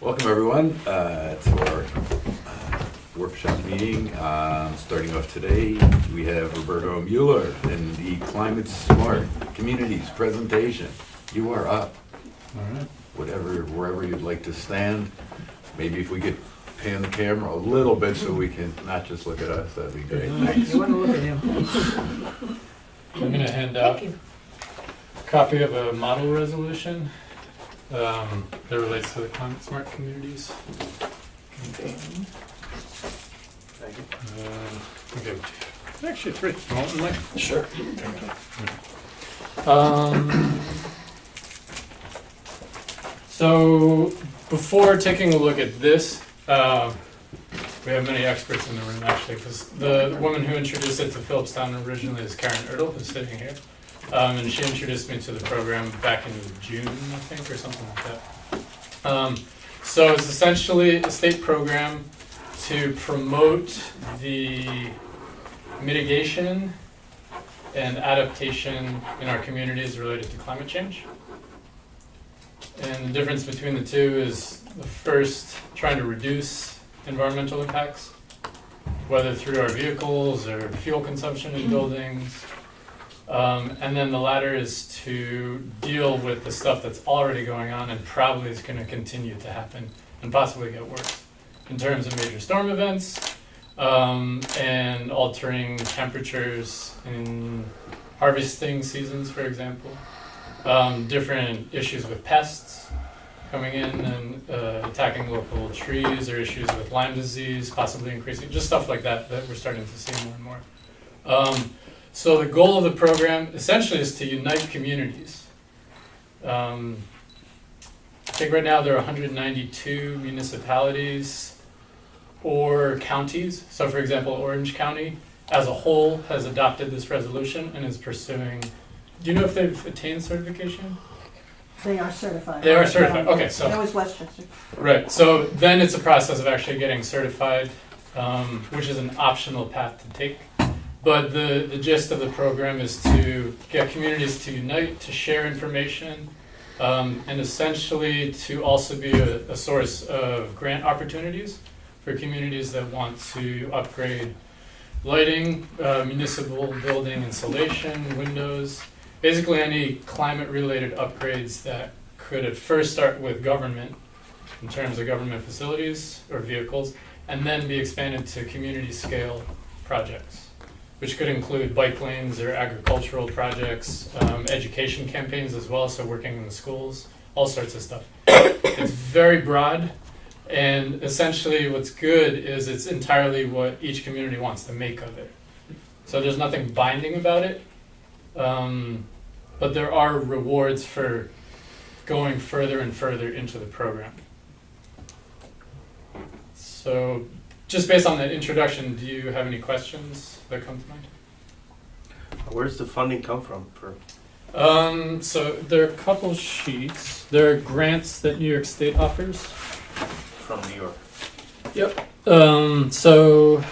Welcome everyone to our workshop meeting. Starting off today, we have Roberto Mueller in the Climate Smart Communities presentation. You are up. All right. Wherever you'd like to stand. Maybe if we could pan the camera a little bit so we can not just look at us, that'd be great. Thanks. You want to look at him? I'm going to hand out a copy of a model resolution that relates to the climate smart communities. Thank you. Okay. Actually, three. You want one, Mike? Sure. So before taking a look at this, we have many experts in the room actually, because the woman who introduced it to Phillipstown originally is Karen Ertl, who's sitting here. And she introduced me to the program back in June, I think, or something like that. So it's essentially a state program to promote the mitigation and adaptation in our communities related to climate change. And the difference between the two is the first, trying to reduce environmental impacts, whether through our vehicles or fuel consumption in buildings. And then the latter is to deal with the stuff that's already going on and probably is going to continue to happen and possibly get worse in terms of major storm events and altering temperatures in harvesting seasons, for example. Different issues with pests coming in and attacking local trees, or issues with Lyme disease, possibly increasing, just stuff like that that we're starting to see more and more. So the goal of the program essentially is to unite communities. I think right now there are 192 municipalities or counties. So for example, Orange County as a whole has adopted this resolution and is pursuing. Do you know if they've attained certification? They are certified. They are certified. Okay, so That was Westchester. right. So then it's a process of actually getting certified, which is an optional path to take. But the gist of the program is to get communities to unite, to share information, and essentially to also be a source of grant opportunities for communities that want to upgrade lighting, municipal building insulation, windows, basically any climate-related upgrades that could at first start with government in terms of government facilities or vehicles, and then be expanded to community-scale projects, which could include bike lanes or agricultural projects, education campaigns as well, so working in the schools, all sorts of stuff. It's very broad, and essentially what's good is it's entirely what each community wants to make of it. So there's nothing binding about it, but there are rewards for going further and further into the program. So just based on that introduction, do you have any questions that come to mind? Where's the funding come from for? So there are a couple sheets. There are grants that New York State offers. From New York. Yep. So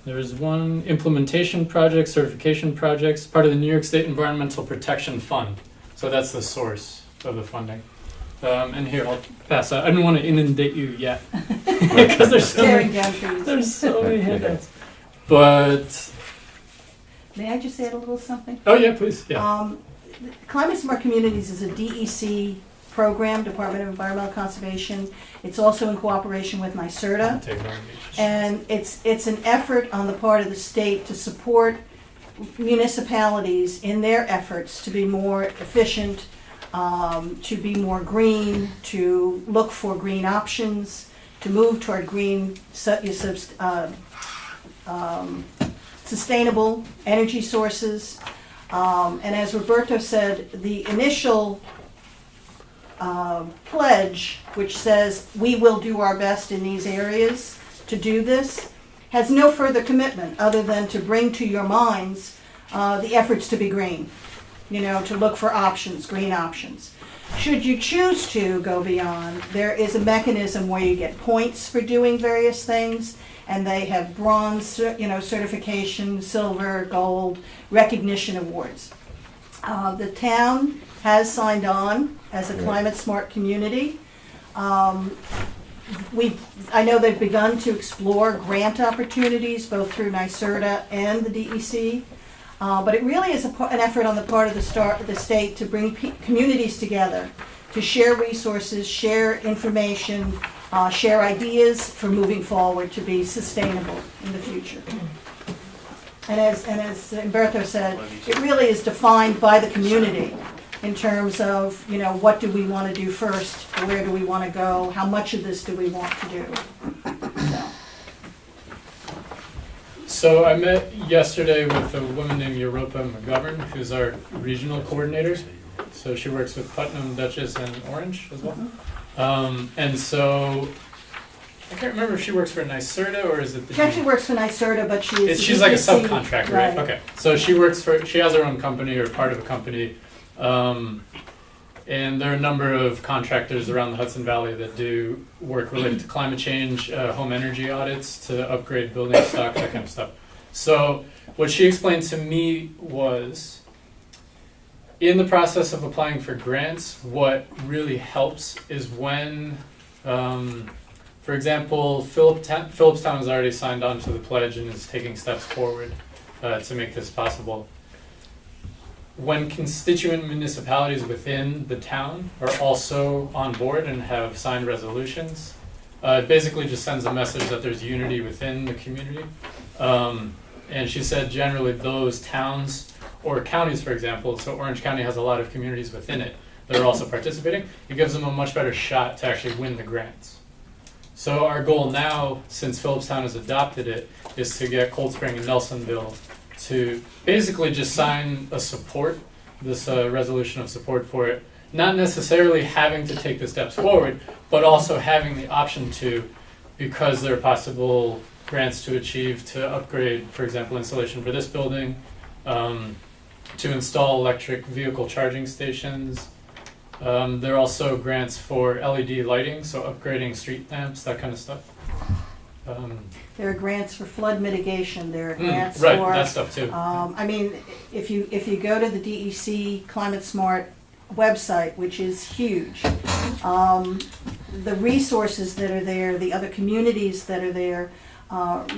there's one implementation project, certification projects, part of the New York State Environmental Protection Fund. So that's the source of the funding. And here, I'll pass out. I don't want to inundate you yet because there's so Tearing many, down trees. there's so many handouts. But May I just add a little something? oh yeah, please. Yeah. Climate Smart Communities is a DEC program, Department of Environmental Conservation. It's also in cooperation with NYSERDA. Take long beach. And it's an effort on the part of the state to support municipalities in their efforts to be more efficient, to be more green, to look for green options, to move toward green, sustainable energy sources. And as Roberto said, the initial pledge, which says we will do our best in these areas to do this, has no further commitment other than to bring to your minds the efforts to be green, to look for options, green options. Should you choose to go beyond, there is a mechanism where you get points for doing various things, and they have bronze, certification, silver, gold, recognition awards. The town has signed on as a climate smart community. I know they've begun to explore grant opportunities both through NYSERDA and the DEC, but it really is an effort on the part of the state to bring communities together, to share resources, share information, share ideas for moving forward to be sustainable in the future. And as Umberto said, it really is defined by the community in terms of, what do we want to do first, where do we want to go, how much of this do we want to do. So I met yesterday with a woman named Europa McGovern, who's our regional coordinator. So she works with Putnam, Dutchess, and Orange as well. And so I can't remember if she works for NYSERDA or is it the... She actually works for NYSERDA, but she's like a subcontractor, right? Okay. So she has her own company or part of a company. And there are a number of contractors around the Hudson Valley that do work related to climate change, home energy audits to upgrade building stock, that kind of stuff. So what she explained to me was, in the process of applying for grants, what really helps is when, for example, Phillipstown has already signed on to the pledge and is taking steps forward to make this possible. When constituent municipalities within the town are also on board and have signed resolutions, it basically just sends a message that there's unity within the community. And she said generally those towns or counties, for example, so Orange County has a lot of communities within it that are also participating, it gives them a much better shot to actually win the grants. So our goal now, since Phillipstown has adopted it, is to get Cold Spring and Nelsonville to basically just sign this resolution of support for it, not necessarily having to take the steps forward, but also having the option to, because there are possible grants to achieve to upgrade, for example, installation for this building, to install electric vehicle charging stations. There are also grants for LED lighting, so upgrading street lamps, that kind of stuff. There are grants for flood mitigation, there are grants right, for... that stuff too. If you go to the DEC Climate Smart website, which is huge, the resources that are there, the other communities that are there,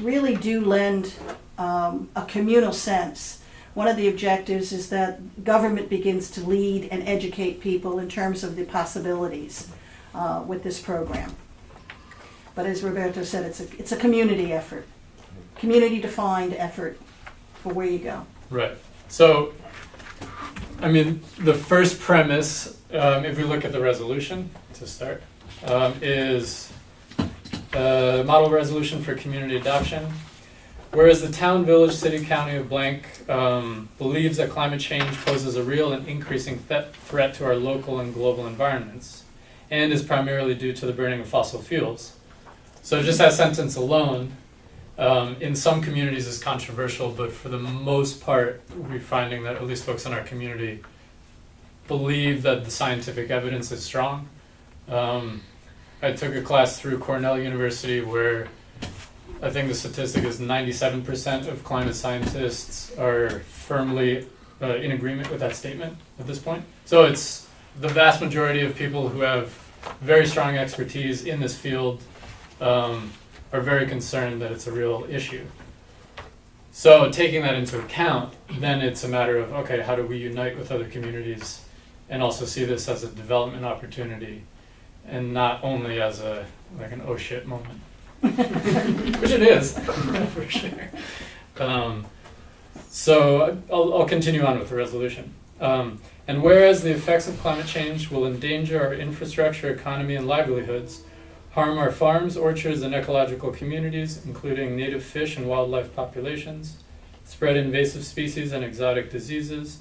really do lend a communal sense. One of the objectives is that government begins to lead and educate people in terms of the possibilities with this program. But as Roberto said, it's a community effort, community-defined effort for where you go. Right. So, the first premise, if we look at the resolution to start, is a model resolution for community adoption. Whereas the town, village, city, county of blank believes that climate change poses a real and increasing threat to our local and global environments, and is primarily due to the burning of fossil fuels. So just that sentence alone, in some communities is controversial, but for the most part, we're finding that at least folks in our community believe that the scientific evidence is strong. I took a class through Cornell University where I think the statistic is 97% of climate scientists are firmly in agreement with that statement at this point. So it's the vast majority of people who have very strong expertise in this field are very concerned that it's a real issue. So taking that into account, then it's a matter of, okay, how do we unite with other communities and also see this as a development opportunity and not only as an oh shit moment. Which it is, for sure. So I'll continue on with the resolution. And whereas the effects of climate change will endanger our infrastructure, economy, and livelihoods, harm our farms, orchards, and ecological communities, including native fish and wildlife populations, spread invasive species and exotic diseases,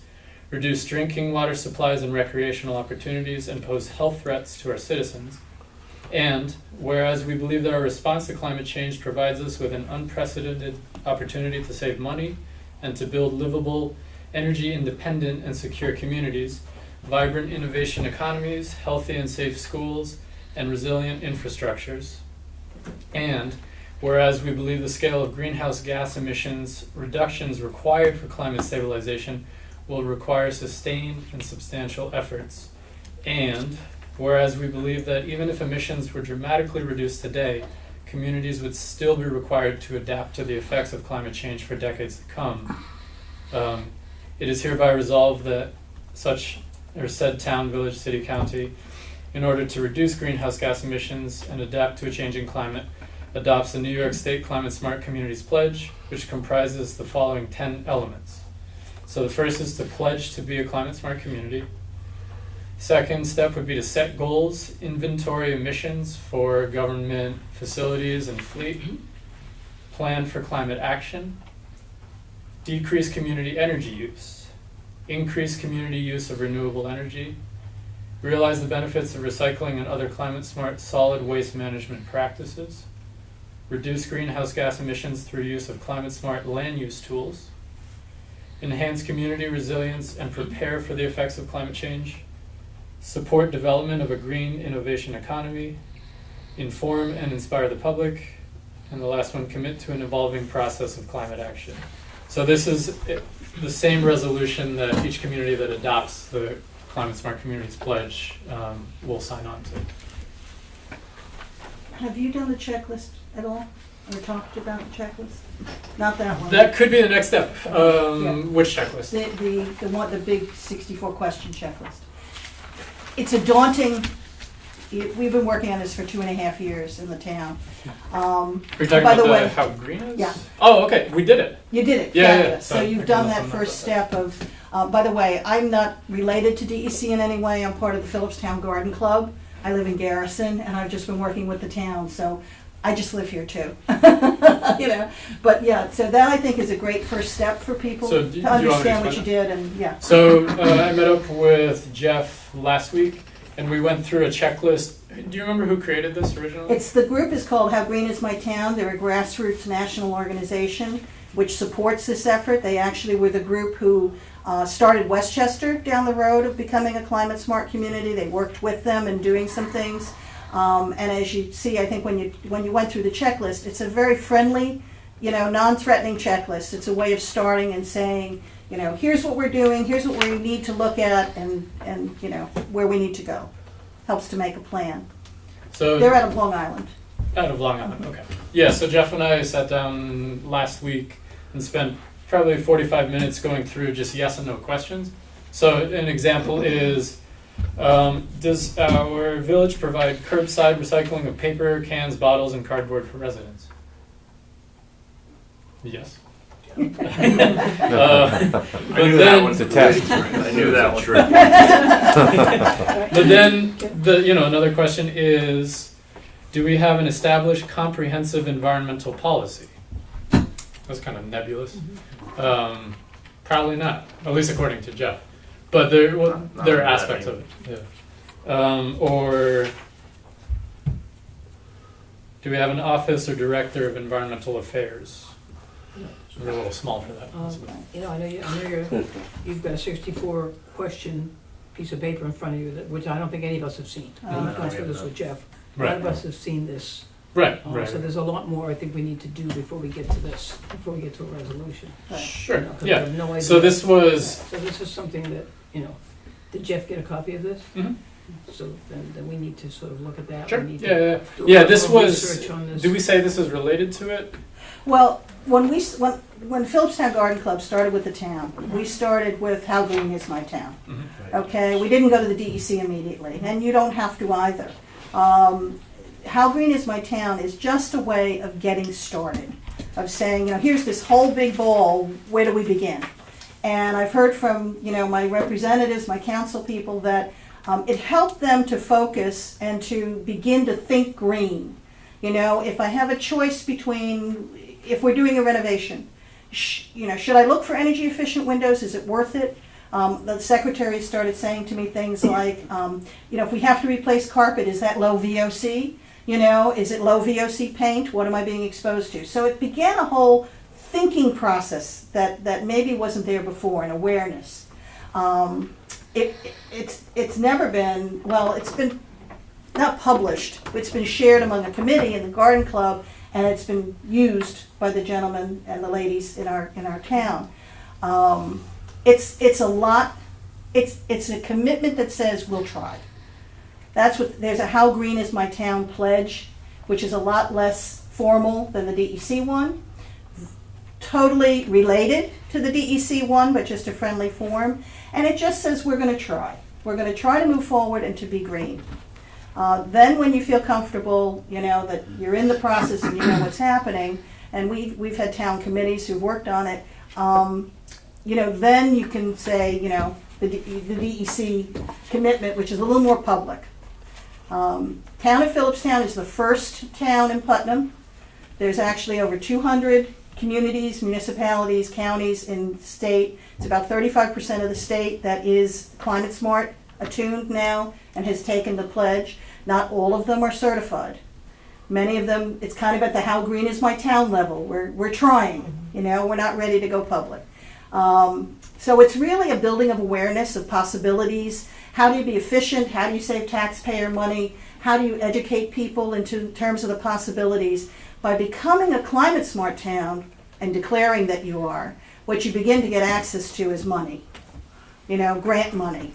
reduce drinking water supplies and recreational opportunities, and pose health threats to our citizens. And whereas we believe that our response to climate change provides us with an unprecedented opportunity to save money and to build livable, energy-independent, and secure communities, vibrant innovation economies, healthy and safe schools, and resilient infrastructures. And whereas we believe the scale of greenhouse gas emissions reductions required for climate stabilization will require sustained and substantial efforts. And Whereas we believe that even if emissions were dramatically reduced today, communities would still be required to adapt to the effects of climate change for decades to come. It is hereby resolved that such or said town, village, city, county, in order to reduce greenhouse gas emissions and adapt to a changing climate, adopts the New York State Climate Smart Communities Pledge, which comprises the following 10 elements. So the first is to pledge to be a climate smart community. Second step would be to set goals, inventory emissions for government facilities and fleet, plan for climate action, decrease community energy use, increase community use of renewable energy, realize the benefits of recycling and other climate-smart solid waste management practices, reduce greenhouse gas emissions through use of climate-smart land use tools, enhance community resilience and prepare for the effects of climate change, support development of a green innovation economy, inform and inspire the public, and the last one, commit to an evolving process of climate action. So this is the same resolution that each community that adopts the Climate Smart Communities Pledge will sign on to. Have you done the checklist at all, or talked about the checklist? Not that one. That could be the next step. Yeah. Which checklist? The big 64 question checklist. It's a daunting, we've been working on this for 2.5 years in the town. Are you talking by about the way, how green is? Yeah. Oh, okay, we did it. You did it, Yeah, yeah, fabulous. So sorry, you've I done couldn't that remember first about step of, by the way, I'm not related to DEC in any way. I'm part of the Phillipstown Garden Club. I live in Garrison, and I've just been working with the town, so I just live here too. You know, but yeah, so that I think is a great first step for people So to do you want me to understand what you explain did, and yeah. So I met up with Jeff last week, and we went through a checklist. Do you remember who created this originally? The group is called How Green Is My Town. They're a grassroots national organization which supports this effort. They actually were the group who started Westchester down the road of becoming a climate smart community. They worked with them in doing some things. And as you see, I think when you went through the checklist, it's a very friendly, non-threatening checklist. It's a way of starting and saying, here's what we're doing, here's what we need to look at, and where we need to go. Helps to make a plan. So They're out of Long Island. out of Long Island, okay. Yeah, so Jeff and I sat down last week and spent probably 45 minutes going through just yes and no questions. So an example is, does our village provide curbside recycling of paper, cans, bottles, and cardboard for residents? Yes. I knew that one's a test. I knew that one. But then, another question is, do we have an established comprehensive environmental policy? That's kind of nebulous. Probably not, at least according to Jeff. But there are aspects of it. Yeah. Or do we have an office or director of environmental affairs? We're a little small for that. I know you've got a 64 question piece of paper in front of you, which I don't think any of us have seen. I've gone through this with Jeff. None of us have seen this. Right. So there's a lot more I think we need to do before we get to this, before we get to a resolution. Sure. 'Cause I Yeah. have no idea. So this was. So this is something that, did Jeff get a copy of this? Mhm. So then we need to sort of look at that. Sure. We need to Yeah. do a Yeah. little This was. research on this. Do we say this is related to it? Well, when Phillipstown Garden Club started with the town, we started with How Green Is My Town. Okay, we didn't go to the DEC immediately, and you don't have to either. How Green Is My Town is just a way of getting started, of saying, here's this whole big ball, where do we begin? And I've heard from, my representatives, my council people, that it helped them to focus and to begin to think green. If I have a choice between, if we're doing a renovation, should I look for energy efficient windows? Is it worth it? The secretary started saying to me things like, if we have to replace carpet, is that low VOC? Is it low VOC paint? What am I being exposed to? So it began a whole thinking process that maybe wasn't there before, an awareness. It's never been, it's been not published, but it's been shared among a committee in the garden club, and it's been used by the gentlemen and the ladies in our town. It's a lot. It's a commitment that says we'll try. There's a How Green Is My Town pledge, which is a lot less formal than the DEC one. Totally related to the DEC one, but just a friendly form. And it just says we're gonna try. We're gonna try to move forward and to be green. Then when you feel comfortable, that you're in the process and you know what's happening, and we've had town committees who've worked on it, then you can say, the DEC commitment, which is a little more public. Town of Phillipstown is the first town in Putnam. There's actually over 200 communities, municipalities, counties in the state. It's about 35% of the state that is climate smart attuned now and has taken the pledge. Not all of them are certified. Many of them, it's kind of at the How Green Is My Town level. We're trying, we're not ready to go public. So it's really a building of awareness of possibilities. How do you be efficient? How do you save taxpayer money? How do you educate people in terms of the possibilities? By becoming a climate smart town and declaring that you are, what you begin to get access to is money, grant money.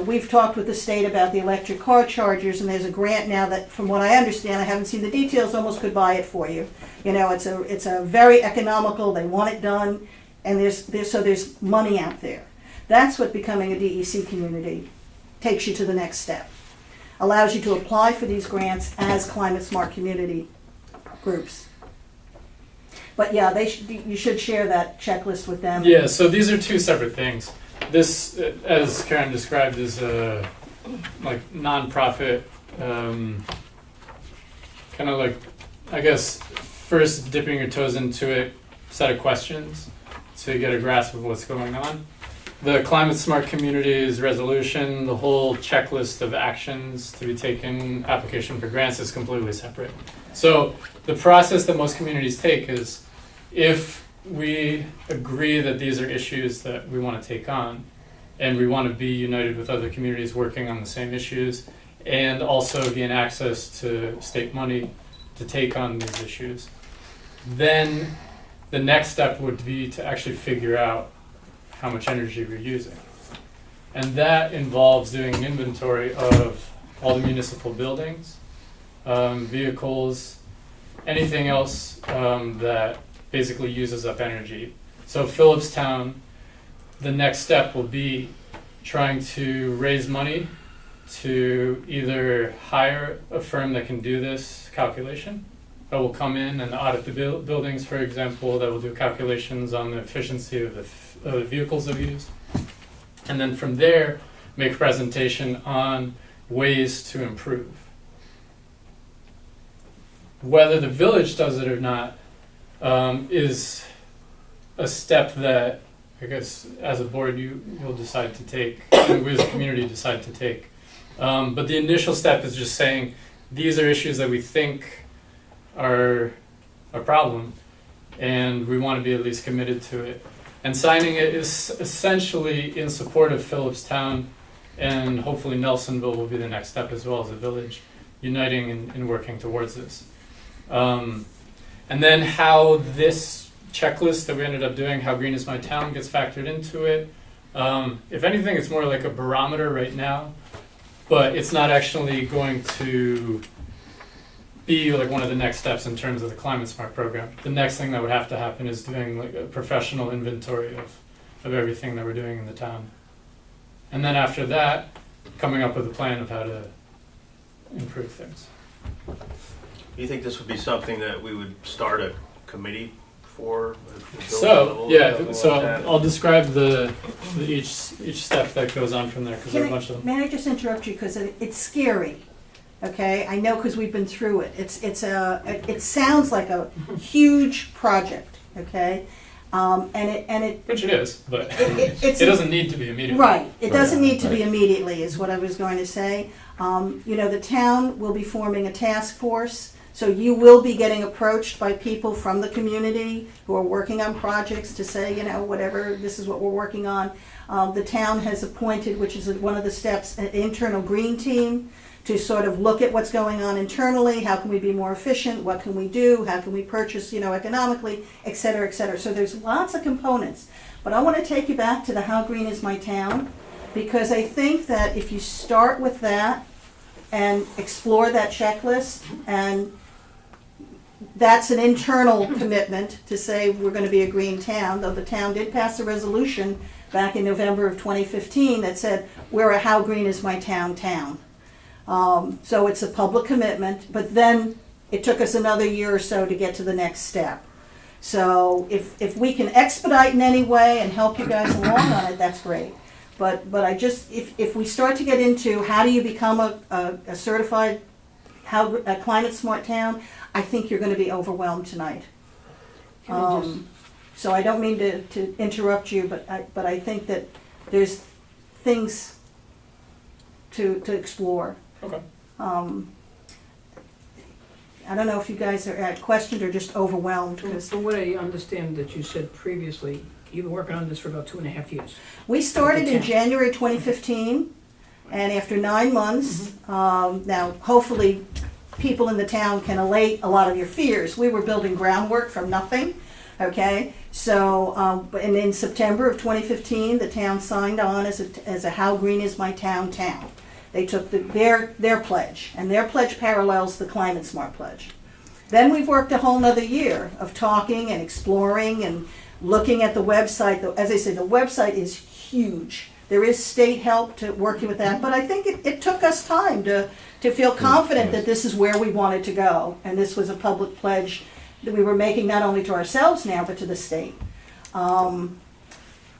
We've talked with the state about the electric car chargers, and there's a grant now that, from what I understand, I haven't seen the details, almost could buy it for you. It's a very economical, they want it done, and there's money out there. That's what becoming a DEC community takes you to the next step. Allows you to apply for these grants as climate smart community groups. But yeah, you should share that checklist with them. Yeah, so these are two separate things. This, as Karen described, is a nonprofit, kind of like, I guess, first dipping your toes into it, set of questions to get a grasp of what's going on. The Climate Smart Communities resolution, the whole checklist of actions to be taken, application for grants is completely separate. So the process that most communities take is, if we agree that these are issues that we want to take on, and we want to be united with other communities working on the same issues, and also gain access to state money to take on these issues, then the next step would be to actually figure out how much energy we're using. And that involves doing an inventory of all the municipal buildings, vehicles, anything else that basically uses up energy. So Phillipstown, the next step will be trying to raise money to either hire a firm that can do this calculation, that will come in and audit the buildings, for example, that will do calculations on the efficiency of the vehicles that we use. And then from there, make a presentation on ways to improve. Whether the village does it or not is a step that, I guess, as a board you'll decide to take, and we as a community decide to take. But the initial step is just saying, these are issues that we think are a problem, and we want to be at least committed to it. And signing it is essentially in support of Phillipstown, and hopefully Nelsonville will be the next step as well as a village, uniting and working towards this. And then how this checklist that we ended up doing, How Green Is My Town, gets factored into it. If anything, it's more like a barometer right now, but it's not actually going to be like one of the next steps in terms of the Climate Smart program. The next thing that would have to happen is doing like a professional inventory of everything that we're doing in the town. And then after that, coming up with a plan of how to improve things. Do you think this would be something that we would start a committee for? So, yeah, so I'll describe each step that goes on from there, because there are a bunch of them. May I just interrupt you, because it's scary, okay? I know, because we've been through it. It sounds like a huge project, okay? Which it is, but it doesn't need to be immediately. Right, it doesn't need to be immediately, is what I was going to say. The town will be forming a task force, so you will be getting approached by people from the community who are working on projects to say, whatever, this is what we're working on. The town has appointed, which is one of the steps, an internal green team to sort of look at what's going on internally, how can we be more efficient, what can we do, how can we purchase, economically, et cetera, et cetera. So there's lots of components. But I want to take you back to the How Green Is My Town, because I think that if you start with that, and explore that checklist. And that's an internal commitment to say we're going to be a green town, though the town did pass a resolution back in November of 2015 that said, we're a how green is my town town. So it's a public commitment, but then it took us another year or so to get to the next step. So if we can expedite in any way and help you guys along on it, that's great. But I just, if we start to get into how do you become a certified a climate smart town, I think you're going to be overwhelmed tonight. So I don't mean to interrupt you, but I think that there's things to explore. Okay. I don't know if you guys are questioned or just overwhelmed, because From what I understand that you said previously, you've been working on this for about 2.5 years. we started in January 2015, and after 9 months, now hopefully people in the town can allay a lot of your fears. We were building groundwork from nothing, okay? So, and in September of 2015, the town signed on as a How Green Is My Town town. They took their pledge, and their pledge parallels the Climate Smart pledge. Then we've worked a whole nother year of talking and exploring and looking at the website. As I say, the website is huge. There is state help to working with that, but I think it took us time to feel confident that this is where we wanted to go, and this was a public pledge that we were making not only to ourselves now, but to the state.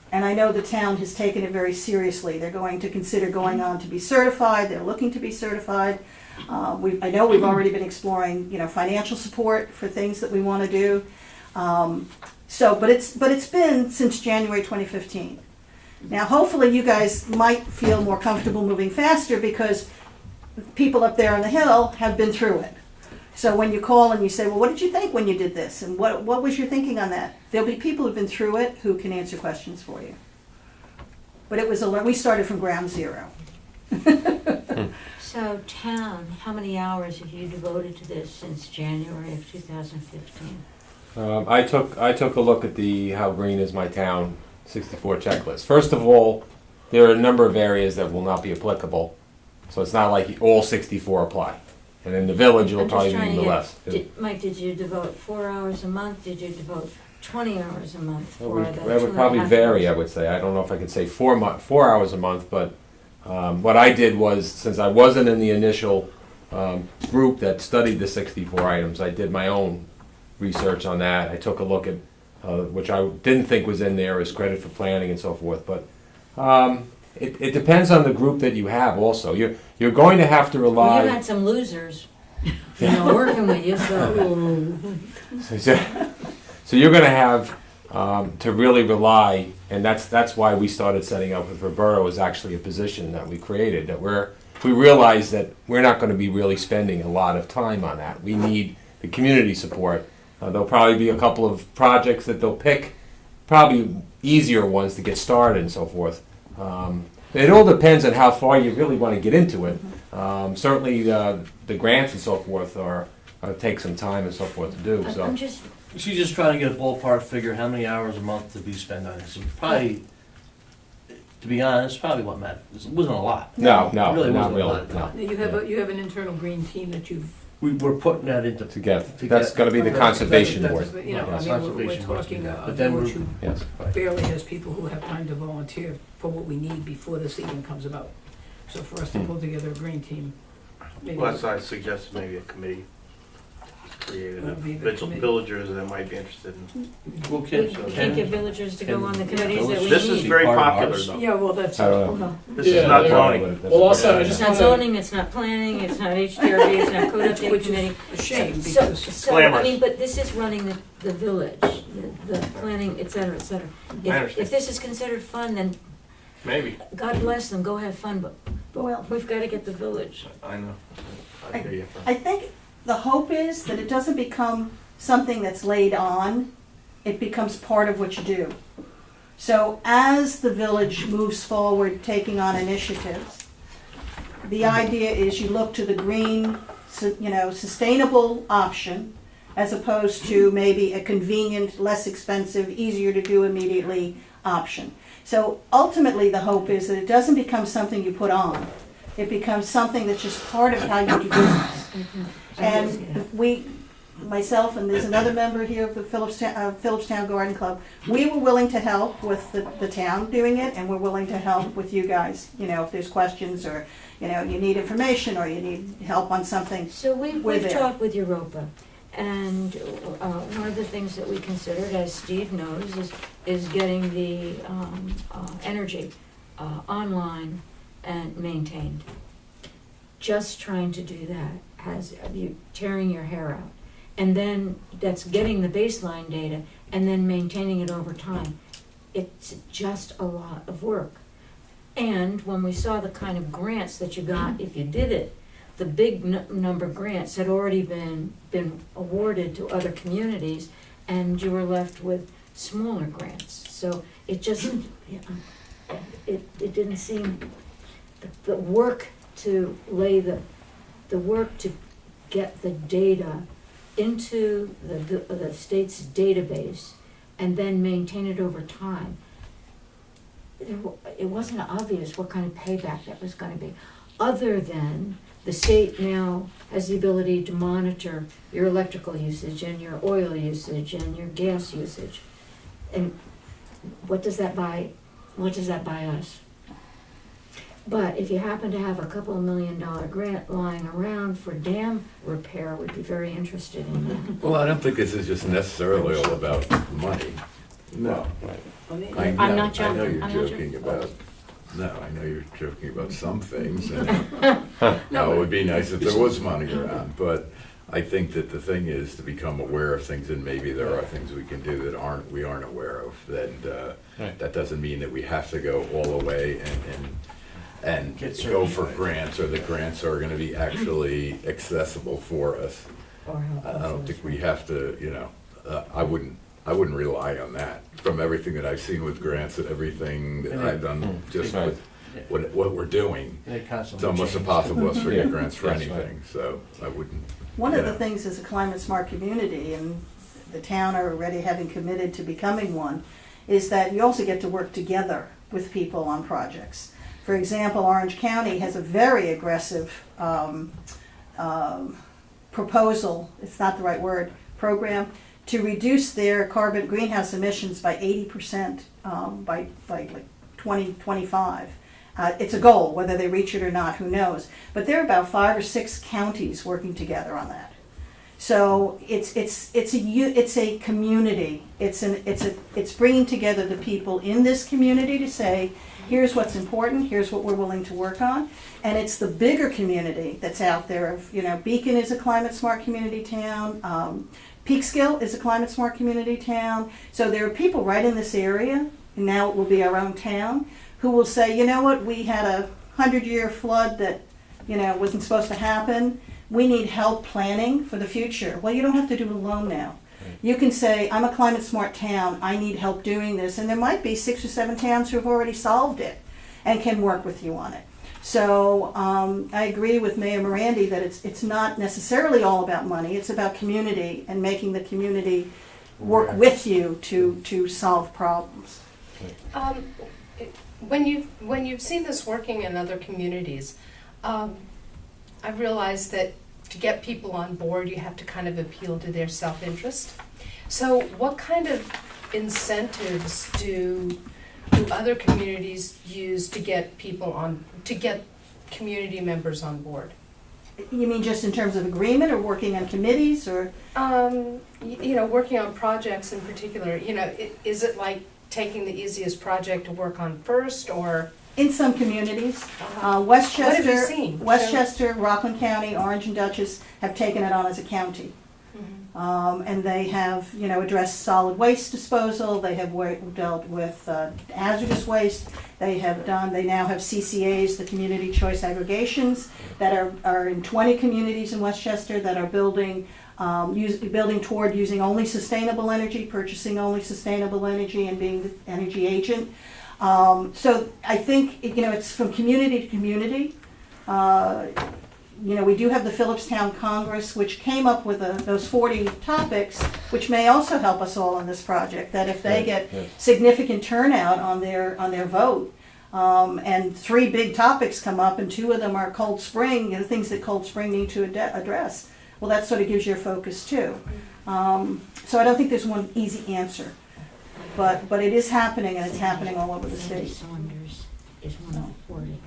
And I know the town has taken it very seriously. They're going to consider going on to be certified. They're looking to be certified. I know we've already been exploring, financial support for things that we want to do. But it's been since January 2015. Now, hopefully, you guys might feel more comfortable moving faster because people up there on the hill have been through it. So when you call and you say, well, what did you think when you did this? And what was your thinking on that? There'll be people who've been through it who can answer questions for you. But we started from ground zero. So town, how many hours have you devoted to this since January of 2015? I took a look at the How Green Is My Town 64 checklist. First of all, there are a number of areas that will not be applicable, so it's not like all 64 apply. And in the village, it'll I'm just probably trying be to less. Mike, did you devote 4 hours a month? Did you devote 20 hours a month Well, for That the would probably 2.5 vary, I years? would say. I don't know if I could say 4 hours a month, but what I did was, since I wasn't in the initial group that studied the 64 items, I did my own research on that. I took a look at, which I didn't think was in there as credit for planning and so forth, but it depends on the group that you have also. You're going to have to Well, rely... you had some losers, working with you, so. So you're going to have to really rely, and that's why we started setting up with Roberto, is actually a position that we created, that we realize that we're not going to be really spending a lot of time on that. We need the community support. There'll probably be a couple of projects that they'll pick, probably easier ones to get started and so forth. It all depends on how far you really want to get into it. Certainly the grants and so forth take some time and so forth to do. So. I'm just, She's just trying to get a ballpark figure, how many hours a month did we spend on this? And probably, to be honest, probably what mattered. It wasn't a lot. No, It really not wasn't a lot really. of No. time. You have an internal green team that you've, We were putting that into. That's going to be the conservation That's- board. I mean, we're Conservation board's talking doing that. a But then board we're- who Yes. barely has people who have time to volunteer for what we need before this even comes about. So for us to pull together a green team, maybe. Well, that's why I suggested maybe a committee is created Would be of the committee. villagers that might be interested in. Well, we Ken, can't get villagers to go on the committees that we This is need. very Part of popular ours. though. Yeah, well, that's. I don't know. This Yeah, is not they're- zoning. Well, also, I It's just not want zoning, it's not planning, it's not HDRB, it's not code update Which committee. is a shame So, because. so, I Glamorous. mean, but this is running the village, the planning, et cetera, et cetera. understand. If this is considered fun, then Maybe. God bless them, go have fun, but Well, we've gotta get the village. I know. I hear you. I think the hope is that it doesn't become something that's laid on, it becomes part of what you do. So as the village moves forward, taking on initiatives, the idea is you look to the green, sustainable option as opposed to maybe a convenient, less expensive, easier to do immediately option. So ultimately, the hope is that it doesn't become something you put on, It becomes something that's just part of how you do business. And we, myself and there's another member here of the Phillipstown Garden Club, we were willing to help with the town doing it, and we're willing to help with you guys, you know, if there's questions or, you know, you need information or you need help on something. So We're we've there. talked with Europa, and one of the things that we considered, as Steve knows, is getting the energy online and maintained. Just trying to do that has you tearing your hair out. And then that's getting the baseline data and then maintaining it over time. It's just a lot of work. And when we saw the kind of grants that you got if you did it, the big number of grants had already been awarded to other communities, and you were left with smaller grants. So it just, it didn't seem, the work to lay the work to get the data into the state's database and then maintain it over time, it wasn't obvious what kind of payback that was going to be, other than the state now has the ability to monitor your electrical usage and your oil usage and your gas usage. And what does that buy us? But if you happen to have a couple of $1 million grant lying around for dam repair, we'd be very interested in that. Well, I don't think this is just necessarily all about money. No. I I'm know- not I know joking. you're I'm not joking about, no, I know you're joking about some things, and how it would be nice if there was money around, but I think that the thing is to become aware of things, and maybe there are things we can do that we aren't aware of, Right. that doesn't mean that we have to go all the way and Get go for certified. grants, or the grants are gonna be actually accessible for us. Or help I us don't with think we have to, you know, I wouldn't rely on that. From everything that I've seen with grants and everything that I've done, just Right. with what we're doing, They it's constantly almost change. impossible for us to Yeah. get grants for That's right. anything, so I wouldn't. One of the Yeah. things as a climate smart community, and the town are already having committed to becoming one, is that you also get to work together with people on projects. For example, Orange County has a very aggressive proposal, it's not the right word, program, to reduce their carbon greenhouse emissions by 80% by like 2025. It's a goal, whether they reach it or not, who knows? But there are about 5 or 6 counties working together on that. So it's a community. It's bringing together the people in this community to say, here's what's important, here's what we're willing to work on. And it's the bigger community that's out there of, you know, Beacon is a climate smart community town, Peekskill is a climate smart community town. So there are people right in this area, and now it will be our own town, who will say, you know what, we had a 100-year flood that, you know, wasn't supposed to happen. We need help planning for the future. Well, you don't have to do it alone now. You can say, I'm a climate smart town, I need help doing this, and there might be 6 or 7 towns who have already solved it and can work with you on it. So I agree with Mayor Morandi that it's not necessarily all about money, it's about community and making the community work with you to solve problems. When you've seen this working in other communities, I've realized that to get people on board, you have to kind of appeal to their self-interest. So what kind of incentives do other communities use to get community members on board? You mean just in terms of agreement or working on committees or? You know, working on projects in particular, you know, is it like taking the easiest project to work on first, or? In some communities, What Westchester, have you seen? Westchester, Rockland County, Orange and Dutchess have taken it on as a county. And they have, you know, addressed solid waste disposal, they have dealt with hazardous waste, they now have CCAs, the community choice aggregations, that are in 20 communities in Westchester that are building toward using only sustainable energy, purchasing only sustainable energy, and being the energy agent. So I think, you know, it's from community to community. You know, we do have the Phillipstown Congress, which came up with those 40 topics, which may also help us all on this project, that if they get significant turnout on their vote, And 3 big topics come up, and 2 of them are Cold Spring, things that Cold Spring need to address. Well, that sort of gives you a focus too. So I don't think there's one easy answer, but it is happening, and it's happening all over the state. Saunders is 140.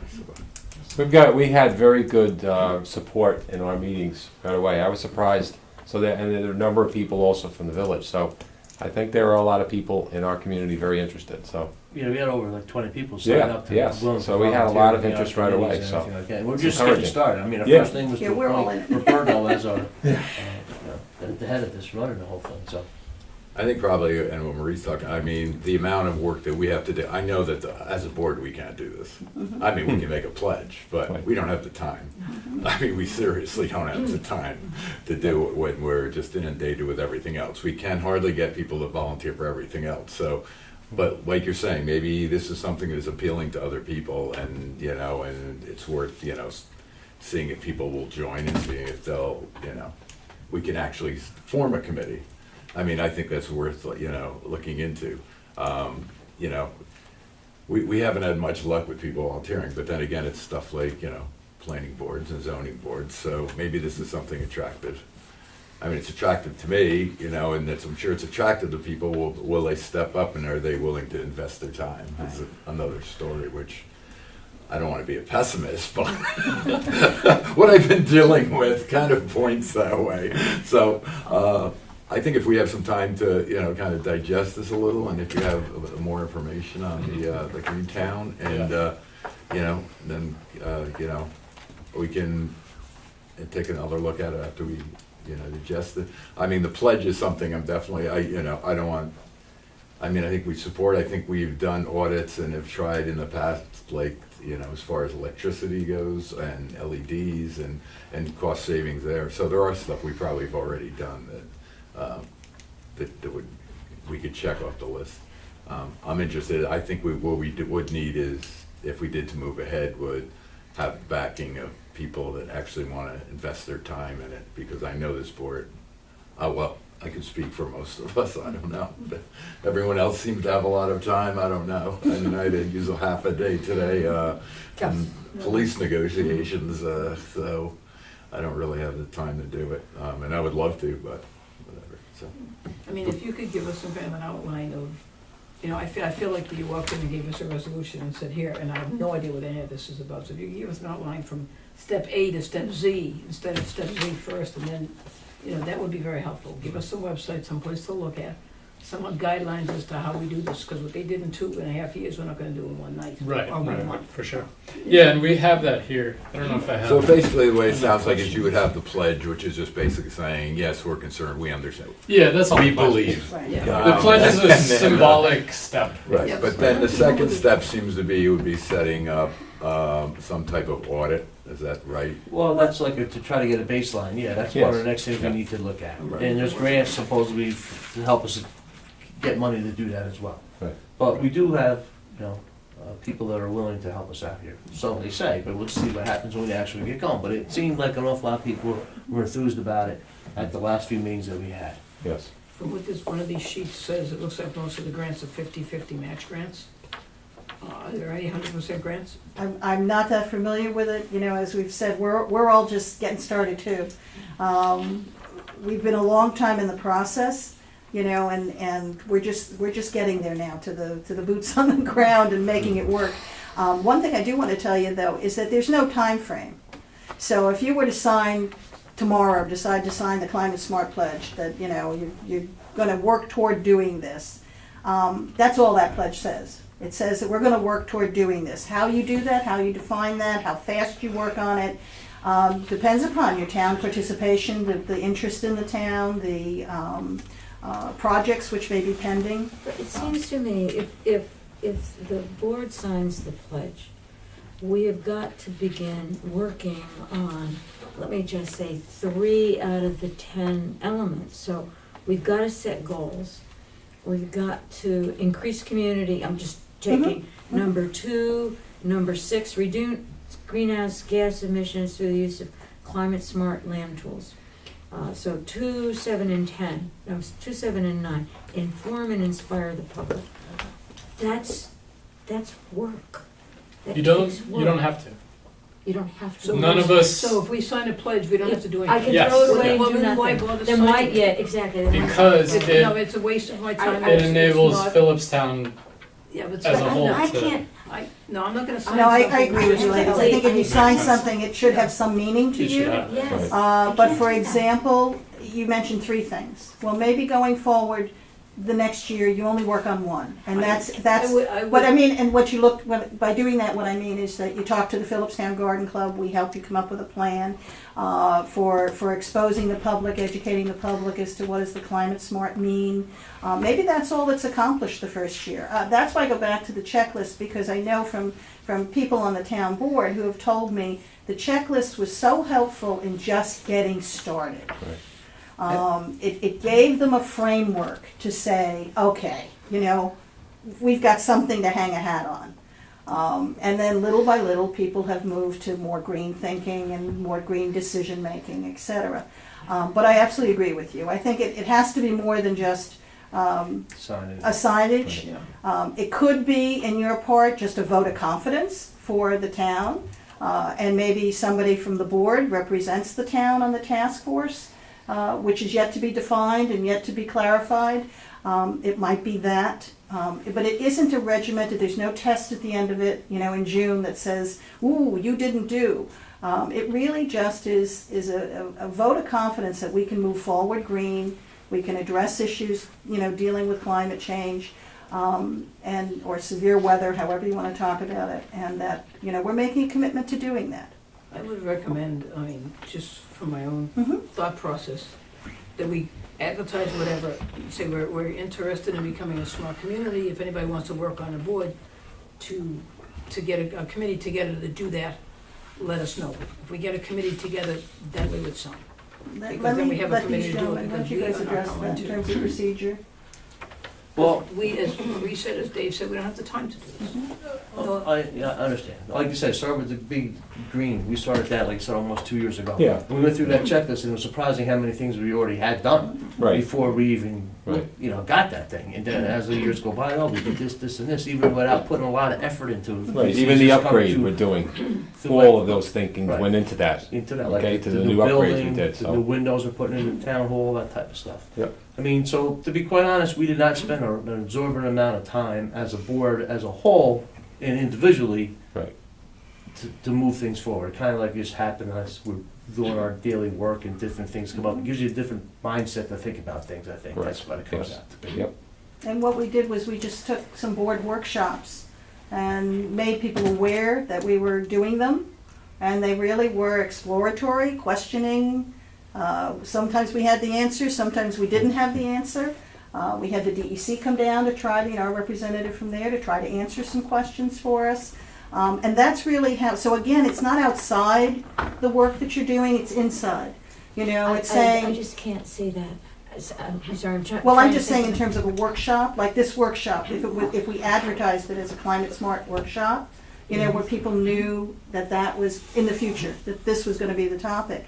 We had very good support in our meetings right away. I was surprised. And there are a number of people also from the village. So I think there are a lot of people in our community very interested. So Yeah, we had over like 20 people sign Yeah, up to yes. willing to So we had a volunteer lot of to be on interest right committees away, and so everything like that. We're it's just getting encouraging. started. I mean, our Yeah. first thing was Yeah, to we're all appoint in it. Roberto as our, at the head of this, running the whole thing, so. I think probably, and what Marie's talking, I mean, the amount of work that we have to do, I know that as a board, we can't do this. I mean, we can make a pledge, but Right. we don't have the time. I mean, we seriously don't have the time to do it when we're just inundated with everything else. We can hardly get people to volunteer for everything else, so, but like you're saying, maybe this is something that is appealing to other people, and, and it's worth, seeing if people will join and seeing if they'll, we can actually form a committee. I mean, I think that's worth, looking into. We haven't had much luck with people volunteering, but then again, it's stuff like, planning boards and zoning boards, so maybe this is something attractive. I mean, it's attractive to me, and I'm sure it's attractive to people. Will they step up, and are they willing to invest their time? Is another story, which I don't want to be a pessimist, but what I've been dealing with kind of points that way. So, I think if we have some time to, kind of digest this a little, and if you have more information on the Green Town, and, then, we can take another look at it after we, digest it. I mean, the pledge is something I'm definitely, I don't want, I think we support, I think we've done audits and have tried in the past, like, as far as electricity goes, and LEDs, and cost savings there. So there are stuff we probably have already done that we could check off the list. I'm interested. I think what we would need is, if we did to move ahead, would have backing of people that actually want to invest their time in it, because I know this board, well, I can speak for most of us, I don't know. But everyone else seems to have a lot of time, I don't know. And I did use a half a day today in police negotiations, so I don't really have the time to do it. And I would love to, but whatever, so. I mean, if you could give us some kind of an outline of, I feel like you walked in and gave us a resolution and said, here, and I have no idea what any of this is about. So if you could give us an outline from step A to step Z, instead of step Z first, and then, that would be very helpful. Give us a website, someplace to look at, some guidelines as to how we do this, because what they did in 2.5 years, we're not gonna do in one night. Right, Or 1 right, month. for sure. Yeah, and we have that here. I don't know if I have. So basically, the way it sounds like is you would have the pledge, which is just basically saying, yes, we're concerned, we understand. Yeah, that's all. We the pledge believe. is. Right. Yeah. The pledge is a and then, symbolic step. Right, Yep. but then the second step seems to be, would be setting up some type of audit, is that right? Well, that's like to try to get a baseline, yeah, that's one of the Yes. next things we Yeah. need to look at. Right. And there's grants supposedly to help us get money to do that as well. Right. But we do have, people that are willing to help us out here, so they say, but we'll see what happens when we actually get going. But it seemed like an awful lot of people were enthused about it at the last few meetings that we had. Yes. From what one of these sheets says, it looks like most of the grants are 50-50 match grants. Are there any 100% grants? I'm not that familiar with it, as we've said, we're all just getting started too. We've been a long time in the process, and we're just getting there now to the boots on the ground and making it work. One thing I do want to tell you though is that there's no time frame. So if you were to decide to sign the Climate Smart Pledge, that you're going to work toward doing this. That's all that pledge says. It says that we're going to work toward doing this. How you do that, how you define that, how fast you work on it, depends upon your town participation, the interest in the town, the projects which may be pending. But it seems to me, if the board signs the pledge, we have got to begin working on, let me just say, 3 out of the 10 elements. So we've got to set goals. We've got to increase community, I'm just taking number 2, number 6, reduce greenhouse gas emissions through the use of climate smart land tools. So 2, 7, and 10, no, 2, 7, and 9, inform and inspire the public. That's work. That You don't, takes you don't work. have to. You don't have So to. None of us, So if we sign a pledge, we don't have to do I anything? can Yes. throw it away and Well, do then why nothing. bother Then why, signing? yeah, exactly. then why- because No, it, it's a waste of my time. it It's enables not- Phillipstown, Yeah, but. as a But whole I to- can't, No, I'm not gonna sign No, I something. agree with you, Ladies. I think if you sign something, it should have some meaning to you should you. have. yes. But for example, you mentioned 3 things. Well, maybe going forward, the next year, you only work on one. And that's, what I mean, and what you look, by doing that, what I mean is that you talk to the Phillipstown Garden Club, we help you come up with a plan for exposing the public, educating the public as to what does the climate smart mean. Maybe that's all that's accomplished the first year. That's why I go back to the checklist, because I know from people on the town board who have told me the checklist was so helpful in just getting started. It gave them a framework to say, okay, we've got something to hang a hat on. And then little by little, people have moved to more green thinking and more green decision making, et cetera. But I absolutely agree with you. I think it has to be more than just Signage. a signage. It could be, in your part, just a vote of confidence for the town. And maybe somebody from the board represents the town on the task force, which is yet to be defined and yet to be clarified. It might be that. But it isn't a regimented, there's no test at the end of it, in June that says, ooh, you didn't do. It really just is a vote of confidence that we can move forward green, we can address issues, dealing with climate change, or severe weather, however you want to talk about it, and that, we're making a commitment to doing that. I would recommend, just from my own Mhm. thought process, that we advertise whatever, say we're interested in becoming a smart community, if anybody wants to work on a board, to get a committee together to do that, let us know. If we get a committee together, then we would sign. Let Because then we have a let committee these to do it, gentlemen, why don't because you we guys are address going that to. in terms of procedure? Well, We, as Marie said, as Dave said, we don't have the time to do this. No, I understand. Like you said, start with the big green. We started that, like I said, almost 2 years ago. Yeah. We went through that checklist, and it was surprising how many things we already had done Right. before we even, Right. got that thing. And then as the years go by, we did this, this, and this, even without putting a lot of effort into it. Right, It's even the just come upgrade to- we're doing, to all like- of those thinkings Right. went into that. into that, like Okay, to the new new upgrades we building, did, the so. new windows we're putting in the town hall, that type of stuff. Yep. I mean, so to be quite honest, we did not spend an exorbitant amount of time as a board, as a whole, and individually Right. to move things forward. Kind of like just happened as we're doing our daily work and different things come up. It gives you a different mindset to think about things, I think. That's what it comes Yes. out to be. Yep. And what we did was we just took some board workshops and made people aware that we were doing them. And they really were exploratory, questioning. Sometimes we had the answer, sometimes we didn't have the answer. We had the DEC come down to try to, our representative from there, to try to answer some questions for us. And that's really how, so again, it's not outside the work that you're doing, it's inside. It's I saying, just can't see that. I'm sorry, I'm trying. well, I'm just saying in terms of a workshop, like this workshop, if we advertised it as a climate smart workshop, where people knew that was in the future, that this was gonna be the topic.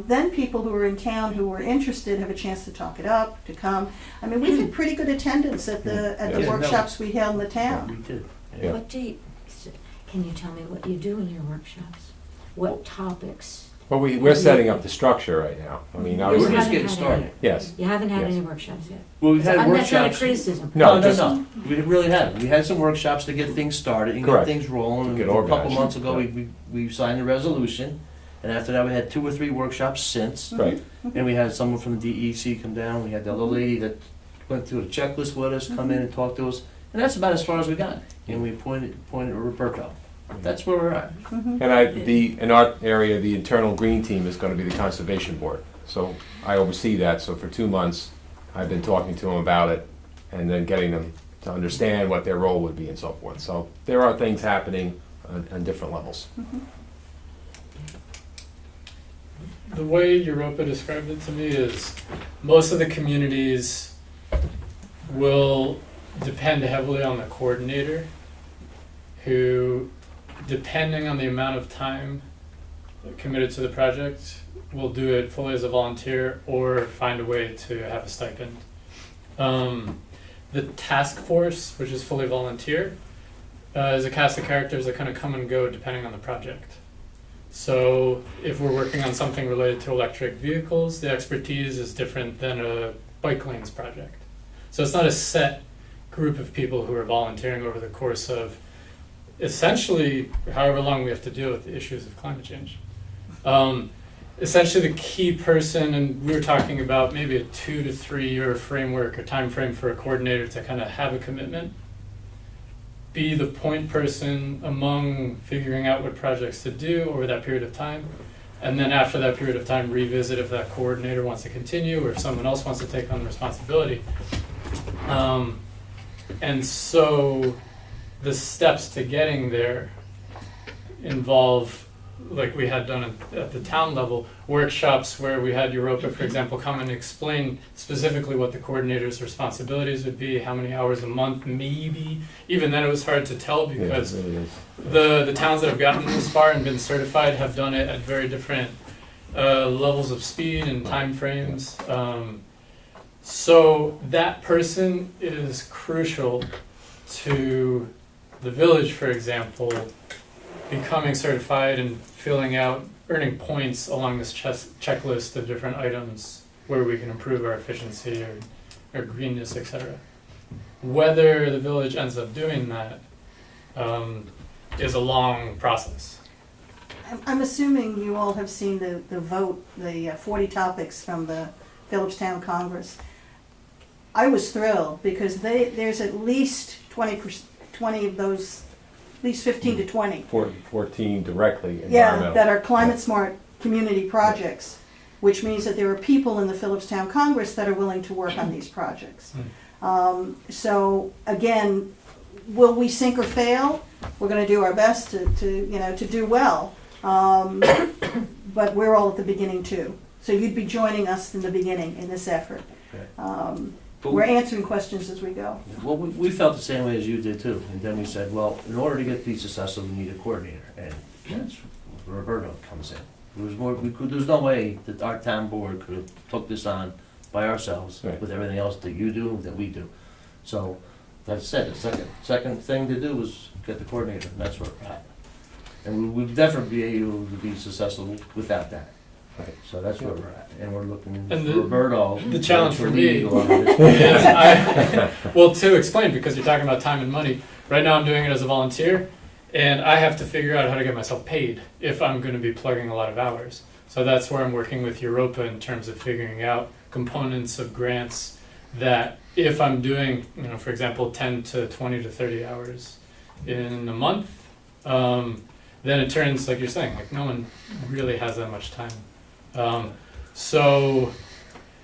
Then people who are in town who were interested have a chance to talk it up, to come. I mean, we've had pretty good attendance at the Yeah. workshops we held in the We town. did. Yeah. What do you, can you tell me what you do in your workshops? What topics? Well, we're setting up the structure right now. I mean, We're obviously, just haven't getting had started. any. yes. You haven't had Yes. any workshops yet? Well, we've had That's not a workshops. criticism. No, just, No. We really haven't. We had some workshops to get things started and get Correct. things rolling. Get A couple organized. months ago, Yeah. we signed a resolution, and after that, we had 2 or 3 workshops since. right, And we had someone from the DEC come down. We had the other lady that went through the checklist with us, come in and talk to us, and that's about as far as we got. And we appointed Roberto. That's where we're at. Mhm. and in our area, the internal green team is gonna be the conservation board. So I oversee that, so for 2 months, I've been talking to them about it, and then getting them to understand what their role would be and so forth. So there are things happening on different levels. the way Europa described it to me is most of the communities will depend heavily on the coordinator who, depending on the amount of time committed to the project, will do it fully as a volunteer or find a way to have a stipend. The task force, which is fully volunteer, is a cast of characters that kind of come and go depending on the project. So if we're working on something related to electric vehicles, the expertise is different than a bike lanes project. So it's not a set group of people who are volunteering over the course of essentially however long we have to deal with the issues of climate change. Essentially the key person, and we were talking about maybe a 2 to 3 year framework or time frame for a coordinator to kind of have a commitment, be the point person among figuring out what projects to do over that period of time, and then after that period of time revisit if that coordinator wants to continue or if someone else wants to take on the responsibility. And so the steps to getting there involve, like we had done at the town level, workshops where we had Europa, for example, come and explain specifically what the coordinator's responsibilities would be, how many hours a month, maybe. Even then it was hard to tell because Yeah, it really is. the towns that have gotten this far and been certified have done it at very different levels of speed and time frames. So that person is crucial to the village, for example, becoming certified and filling out, earning points along this checklist of different items where we can improve our efficiency or greenness, etc. Whether the village ends up doing that is a long process. I'm assuming you all have seen the vote, the 40 topics from the Phillipstown Congress. I was thrilled because there's at least 20 of those, at least 15 to 20. 14 directly Yeah, environmental. that are climate smart community projects, which means that there are people in the Phillipstown Congress that are willing to work on these projects. So again, will we sink or fail? We're going to do our best to do well, but we're all at the beginning too. So you'd be joining us in the beginning in this effort. But We're answering questions as we go. Well, we felt the same way as you did too, and then we said, well, in order to get these successful, we need a coordinator, and that's where Roberto comes in. There's no way that our town board could have took this on by ourselves Right. with everything else that you do, that we do. So, that's it, the second thing to do was get the coordinator, and that's where we're at. And we'd definitely be able to be successful without that. Right. So that's where we're at, and we're looking And for Roberto. the challenge to for lead me along this. well, to explain, because you're talking about time and money, right now I'm doing it as a volunteer, and I have to figure out how to get myself paid if I'm going to be plugging a lot of hours. So that's where I'm working with Europa in terms of figuring out components of grants that if I'm doing, for example, 10 to 20 to 30 hours in a month, then it turns, like you're saying, like no one really has that much time. So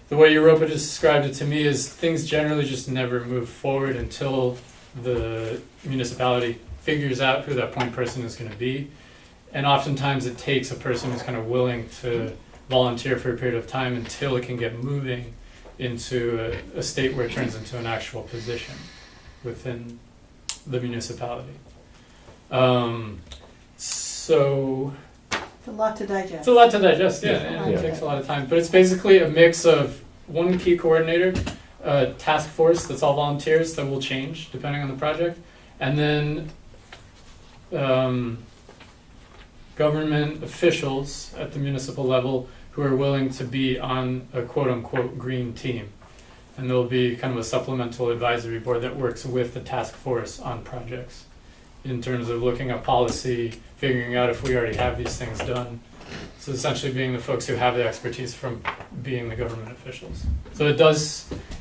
the way Europa described it to me is things generally just never move forward until the municipality figures out who that point person is going to be. And oftentimes it takes a person who's kind of willing to volunteer for a period of time until it can get moving into a state where it turns into an actual position within the municipality. So It's a lot to digest. it's a lot to digest, yeah, Yeah. and Yeah. it takes a lot of time. But it's basically a mix of one key coordinator, a task force that's all volunteers that will change depending on the project, and then government officials at the municipal level who are willing to be on a quote-unquote green team. And there'll be kind of a supplemental advisory board that works with the task force on projects in terms of looking at policy, figuring out if we already have these things done. So essentially being the folks who have the expertise from being the government officials. So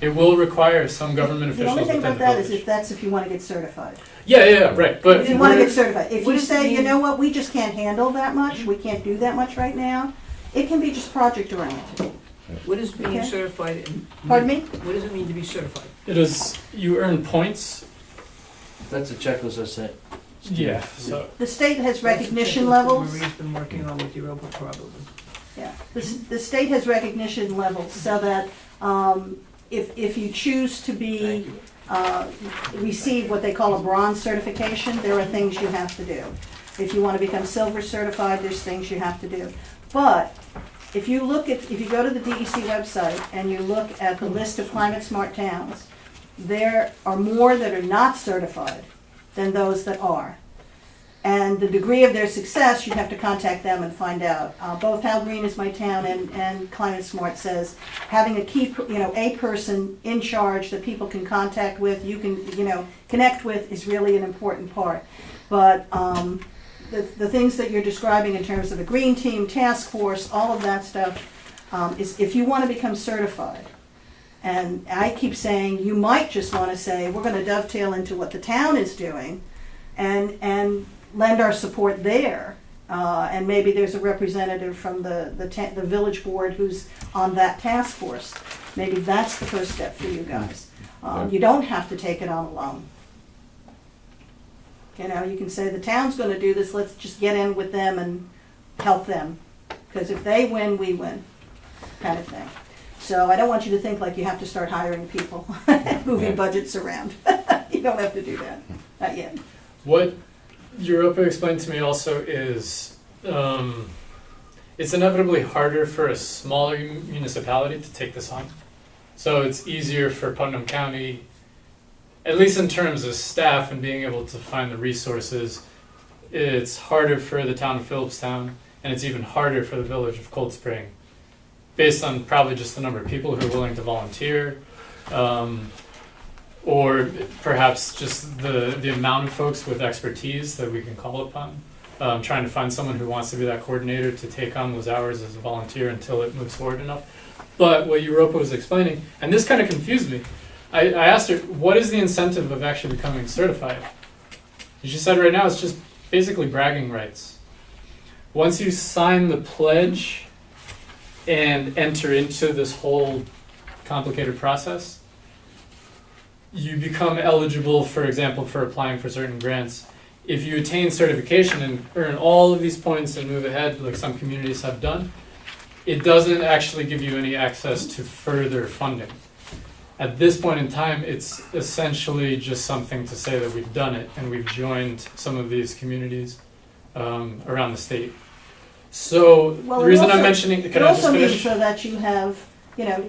it will require some government The officials only thing within about the that is village. if you want to get certified. Yeah, right, but If you want to we're- get certified. If what you does it say, you mean? know what, we just can't handle that much, we can't do that much right now, it can be just project oriented. What is being Okay. certified? Pardon me? What does it mean to be certified? it is, you earn points. That's a checklist I sent. Yeah, so, The state has recognition That's what levels. Marie's been working on with Europa probably. Yeah, the state has recognition levels so that if you choose to be, receive what they call a bronze certification, there are things you have to do. If you want to become silver certified, there's things you have to do. But if you go to the DEC website and you look at the list of climate smart towns, there are more that are not certified than those that are. And the degree of their success, you'd have to contact them and find out. Both How Green Is My Town and Climate Smart says having a key, a person in charge that people can contact with, you can, connect with is really an important part. But the things that you're describing in terms of the green team, task force, all of that stuff, is if you want to become certified. And I keep saying you might just want to say we're going to dovetail into what the town is doing, and lend our support there, and maybe there's a representative from the village board who's on that task force. Maybe that's the first step for you guys. You don't have to take it on alone. You can say the town's going to do this. Let's just get in with them and help them, because if they win, we win, kind of thing. So I don't want you to think like you have to start hiring people, moving budgets around. You don't have to do that, not yet. What Europa explained to me also is it's inevitably harder for a smaller municipality to take this on. So it's easier for Putnam County, at least in terms of staff and being able to find the resources. It's harder for the town of Phillipstown, and it's even harder for the village of Cold Spring, based on probably just the number of people who are willing to volunteer, or perhaps just the amount of folks with expertise that we can call upon. Trying to find someone who wants to be that coordinator to take on those hours as a volunteer until it moves forward enough. But what Europa was explaining, and this kind of confused me, I asked her, what is the incentive of actually becoming certified? And she said right now it's just basically bragging rights. Once you sign the pledge and enter into this whole complicated process, you become eligible, for example, for applying for certain grants. If you attain certification and earn all of these points and move ahead, like some communities have done, it doesn't actually give you any access to further funding. At this point in time, it's essentially just something to say that we've done it and we've joined some of these communities around the state. So the reason I'm mentioning, can I just It also means finish? so that you have,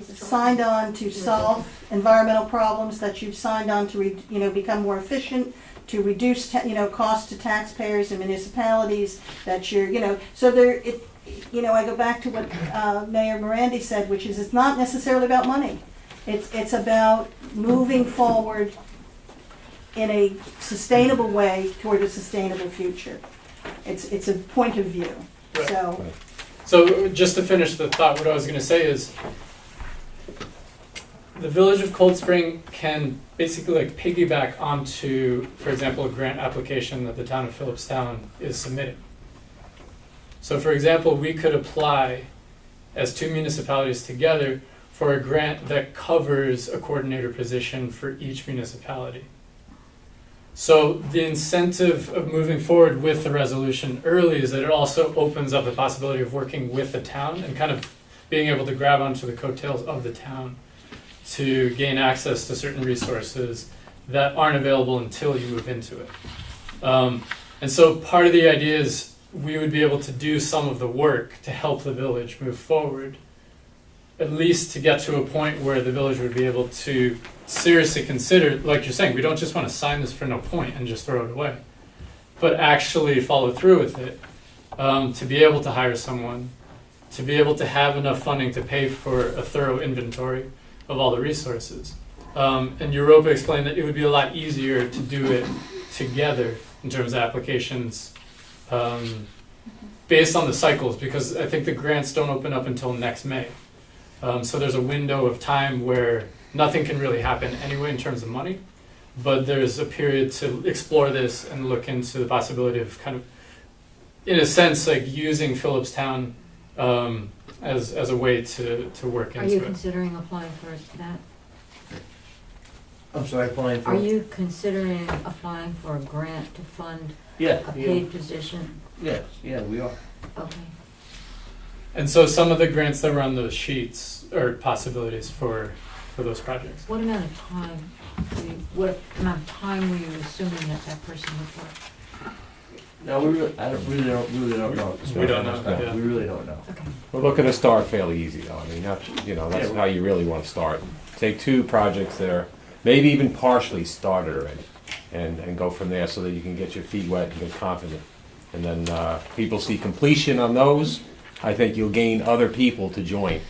signed on to solve environmental problems, that you've signed on to, become more efficient, to reduce, costs to taxpayers and municipalities, that you're, so there, I go back to what Mayor Morandi said, which is it's not necessarily about money. It's about moving forward in a sustainable way toward a sustainable future. It's a point of view. Right. So just to finish the thought, what I was going to say is the village of Cold Spring can basically piggyback onto, for example, a grant application that the town of Phillipstown is submitting. So for example, we could apply as two municipalities together for a grant that covers a coordinator position for each municipality. So the incentive of moving forward with the resolution early is that it also opens up the possibility of working with the town and kind of being able to grab onto the coattails of the town to gain access to certain resources that aren't available until you move into it. And so part of the idea is we would be able to do some of the work to help the village move forward, at least to get to a point where the village would be able to seriously consider, like you're saying, we don't just want to sign this for no point and just throw it away, but actually follow through with it, to be able to hire someone, to be able to have enough funding to pay for a thorough inventory of all the resources. And Europa explained that it would be a lot easier to do it together in terms of applications, based on the cycles, because I think the grants don't open up until next May. So there's a window of time where nothing can really happen anyway in terms of money, but there's a period to explore this and look into the possibility of kind of, in a sense, using Phillipstown as a way to work Are into you it. considering applying for that? I'm sorry, applying for. Are you considering applying for a grant to fund Yeah, a yeah, paid position? yes, yeah, we are. Okay. And so some of the grants that were on those sheets are possibilities for those projects. What amount of time, what amount of time were you assuming that person would work? No, we really, I don't, really don't know. We don't know, No, yeah. We really don't know. Okay. We're looking to start fairly easy though. I mean, that's, that's Yeah. how you really want to start. Take two projects that are maybe even partially start it already, and go from there so that you can get your feet wet and get confident. And then people see completion on those, I think you'll gain other people to join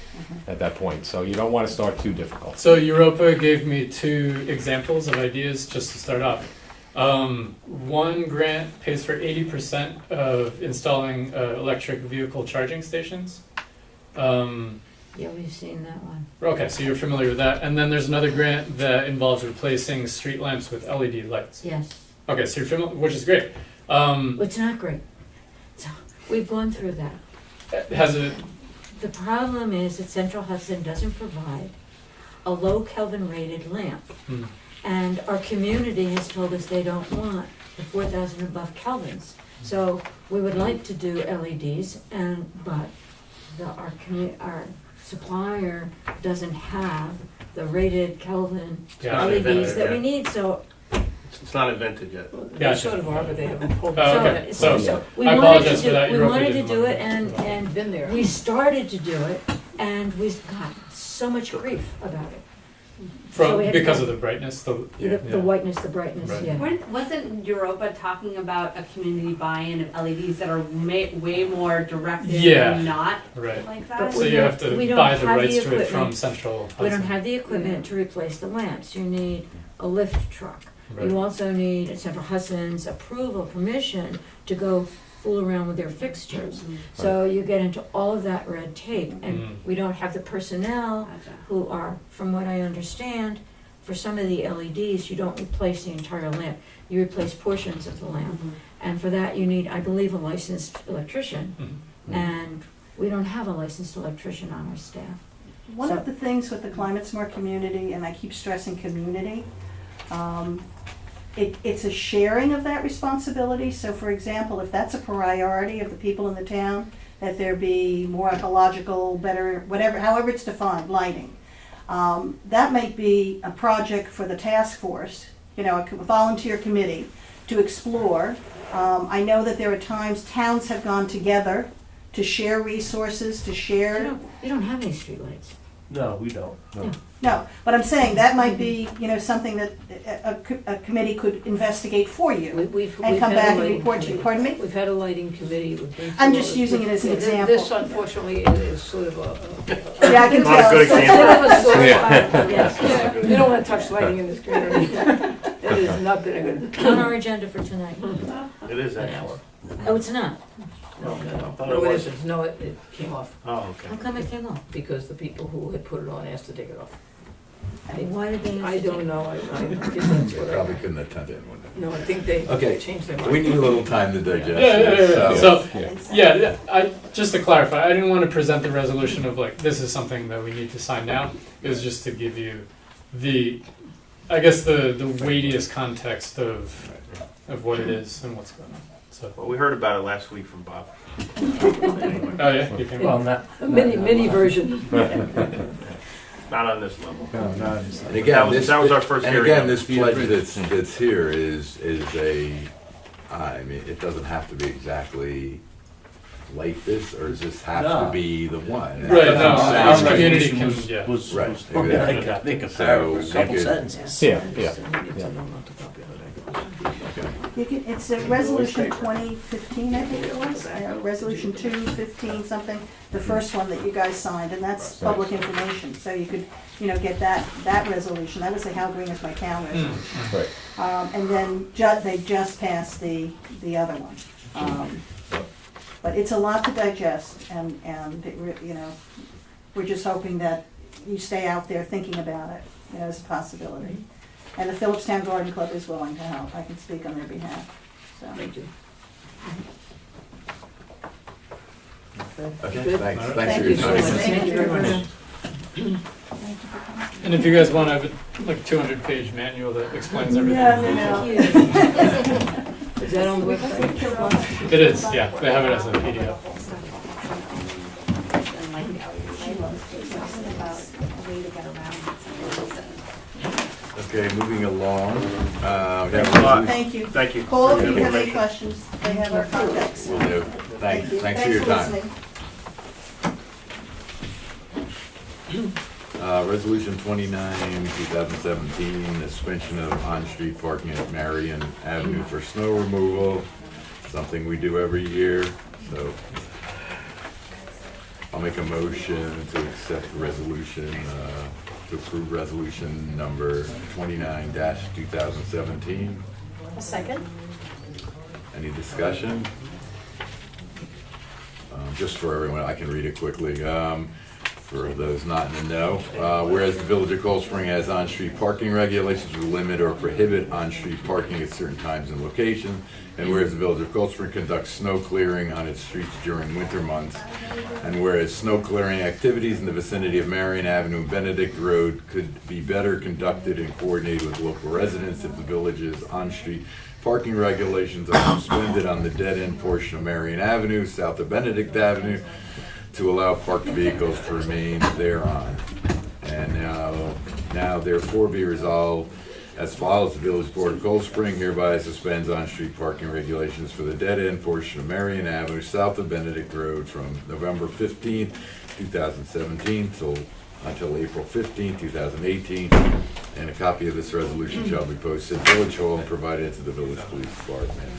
at that point. So you don't want to start too difficult. So Europa gave me 2 examples of ideas just to start off. One grant pays for 80% of installing electric vehicle charging stations. Yeah, we've seen that one. Okay, so you're familiar with that. And then there's another grant that involves replacing street lamps with LED lights. Yes. Okay, so you're familiar, which is great. It's not great. So, we've gone through that. Has it? The problem is that Central Hudson doesn't provide a low Kelvin rated lamp. Hmm. And our community has told us they don't want the 4,000 above kelvins. So we would like to do LEDs, but our supplier doesn't have the rated Kelvin Yeah, LEDs that we yeah. need, so. It's not invented yet. They Gotcha. sort of are, but they haven't pulled Oh, it okay. out. So, we I wanted apologize to for that. do, we Europa wanted to didn't do want it, and Been there. we started to do it, and we got so much grief about it. So we had to because go- of the brightness. The whiteness, the brightness, Right. yeah. Wasn't Europa talking about a community buy-in of LEDs that are way more directed Yeah. and not Right. like But that? So you have we to don't buy the have the rights to it from equipment. Central Hudson. We don't have the equipment to replace the lamps. You need a lift truck. Right. You also need Central Hudson's approval, permission to go fool around with their fixtures. So you get into all of that red tape, and Mm. we don't have the personnel Gotcha. who are, from what I understand, for some of the LEDs, you don't replace the entire lamp. You replace portions of the lamp. And for that, you need, I believe, a licensed electrician. Mhm. And we don't have a licensed electrician on our staff. One of the things with the climate smart community, and I keep stressing community, it's a sharing of that responsibility. So for example, if that's a priority of the people in the town, that there be more ecological, better, whatever, however it's defined, lighting. That might be a project for the task force, a volunteer committee to explore. I know that there are times towns have gone together to share resources, to share. You don't have any streetlights. No, we don't, no. No, but I'm saying that might be, something that a committee could investigate for you We've and come had a back and lighting report to you. committee. Pardon me? We've had a lighting committee. We've been I'm through just all using this. it as an Yeah, example. This unfortunately is sort of Yeah, I can Not a tell. good sort example. of a sore Yeah. spot. Yes. You don't want to touch lighting in this community. It has not been a good. On our agenda for tonight. It is actually. Oh, it's not. No, thought no, it it was. isn't. No, it came off Oh, How okay. come it came off? because the people who had put it on asked to take it off. Why did they? I don't know. I that's They what probably I. couldn't attend it one day. No, I think they Okay. changed their mind. We need a little time to digest Yeah. this, So, Yeah. just to clarify, I didn't want to present the resolution of like, this is something that we need to sign now. It was just to give you the weightiest context of what it is and what's going on. So, Well, we heard about it last week from Bob. Anyway, oh yeah, you came Well, up. not. A mini version. not on this level. And again, That was our first and hearing again, of this it. pledge that's here is it doesn't have to be exactly like this, or does this have to No. be the one? Right, no, Sounds each like- community resolution can- was- yeah. was- Right, was- exactly. I think a So, paragraph, we a couple could- sentences. Yeah, yeah. It's a resolution 2015, I think it was, resolution 215 something, the first one that you guys signed, and that's public information, so you could, get that resolution. That was the How Green Is My Town resolution. Right. And then they just passed the other one. But it's a lot to digest, and we're just hoping that you stay out there thinking about it, as a possibility. And the Phillipstown Garden Club is willing to help. I can speak on their behalf, so. Thank you. Okay, Good. thanks for Thank your you so time. much. Thank you very much. And if you guys want, I have a 200-page manual that explains everything. No. Is that on the website? It is, yeah. They have it as a PDF. Okay, moving along. We have Thanks a lot. Thank you. Thank you. Call for if the you have any information. questions. They have our contacts. Will do. Thanks you. for your time. listening. Resolution 29, 2017, suspension of on-street parking at Marion Avenue for snow removal, something we do every year, so I'll make a motion to accept resolution, to approve resolution number 29-2017. A second? Any discussion? Just for everyone, I can read it quickly. For those not in the know, whereas the Village of Cold Spring has on-street parking regulations which limit or prohibit on-street parking at certain times and locations, and whereas the Village of Cold Spring conducts snow clearing on its streets during winter months, and whereas snow clearing activities in the vicinity of Marion Avenue and Benedict Road could be better conducted and coordinated with local residents if the village's on-street parking regulations are suspended on the dead-end portion of Marion Avenue, south of Benedict Avenue, to allow parked vehicles to remain thereon. And now therefore be resolved as follows: the Village Board of Cold Spring hereby suspends on-street parking regulations for the dead-end portion of Marion Avenue, south of Benedict Road, from November 15th, 2017 until April 15th, 2018. And a copy of this resolution shall be posted at Village Hall and provided to the Village Police Department.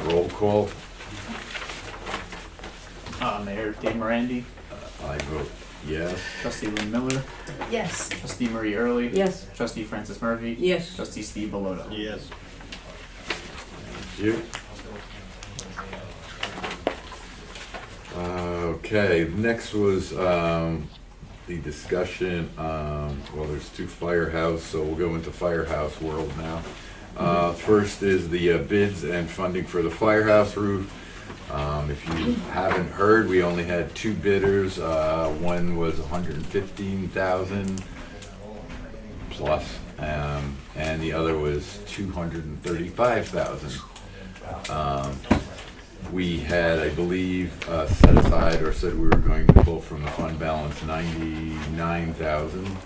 Roll call. Mayor Dave Morandi, I vote yes. Trustee Lynn Miller, Yes. Trustee Marie Early, Yes. Trustee Francis Murphy, Yes. Trustee Steve Bellota. Yes. Thank you. Okay, next was the discussion, well, there's two Firehouse, so we'll go into Firehouse world now. First is the bids and funding for the Firehouse roof. If you haven't heard, we only had two bidders. One was $115,000 plus, and the other was $235,000. We had, I believe, set aside or said we were going to pull from the fund balance $99,000.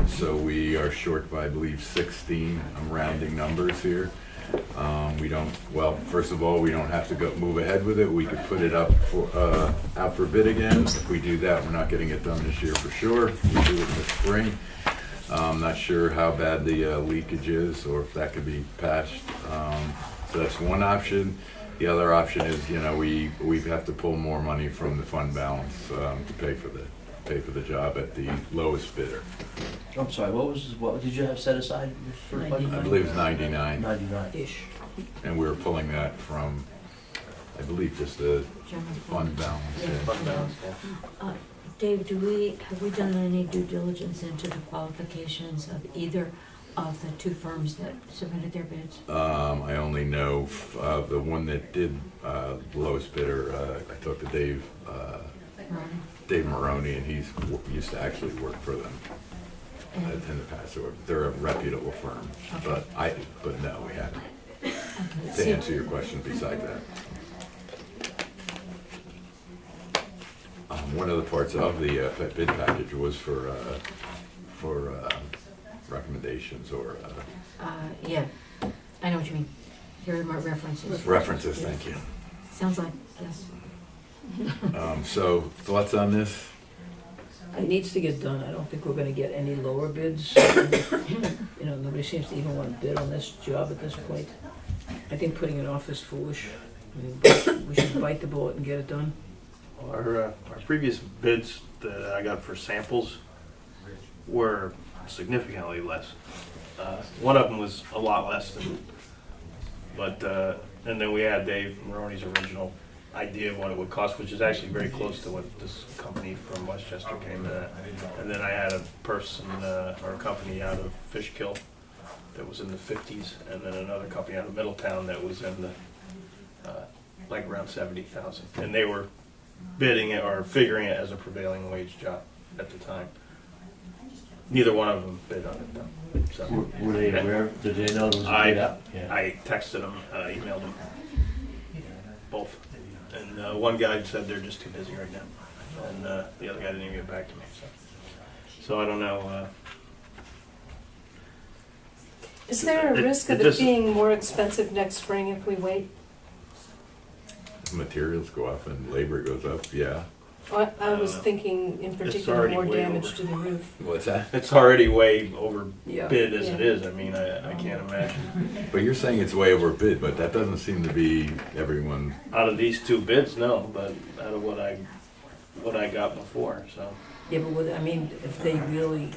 So we are short by, I believe, 16. I'm rounding numbers here. We don't, well, first of all, we don't have to go move ahead with it. We could put it up for, out for bid again. If we do that, we're not getting it done this year for sure. We do it in the spring. I'm not sure how bad the leakage is or if that could be patched. So that's one option. The other option is, you know, we have to pull more money from the fund balance to pay for the job at the lowest bidder. I'm sorry, what did you have set aside for budget? I believe it's 99, 99-ish. and we were pulling that from, I believe, just the General fund balance. yeah. Fund balance, yeah. Dave, have we done any due diligence into the qualifications of either of the two firms that submitted their bids? I only know the one that did the lowest bidder. I talked to Dave Maroney, and he's used to actually work for them in the past. So they're a reputable firm, but no, we haven't. To answer your question, beside that, one of the parts of the bid package was for recommendations or Yeah, I know what you mean. Here are my references. references. Thank you. Sounds like, yes. So thoughts on this? It needs to get done. I don't think we're gonna get any lower bids. You know, nobody seems to even wanna bid on this job at this point. I think putting it off is foolish. I mean, we should bite the bullet and get it done. Our previous bids that I got for samples were significantly less. One of them was a lot less than, but, and then we had Dave Maroney's original idea of what it would cost, which is actually very close to what this company from Westchester came in at. And then I had a person, or a company out of Fishkill that was in the 50s, and then another company out of Middletown that was in the, like around 70,000. And they were bidding it or figuring it as a prevailing wage job at the time. Neither one of them bid on it though. So Were they aware, did they know it was a bid out? Yeah. I texted them, emailed them, both. And one guy said they're just too busy right now. And the other guy didn't even get back to me. So I don't know. Is there a risk of it just- being more expensive next spring if we wait? materials go up and labor goes up, yeah. I was thinking in particular already more way damage over. to the roof. What's that? It's already way over Yeah. bid as it Yeah. is. I mean, I can't imagine. But you're saying it's way over bid, but that doesn't seem to be everyone. Out of these two bids, no, but out of what I got before, so, Yeah, but what, I mean, if they really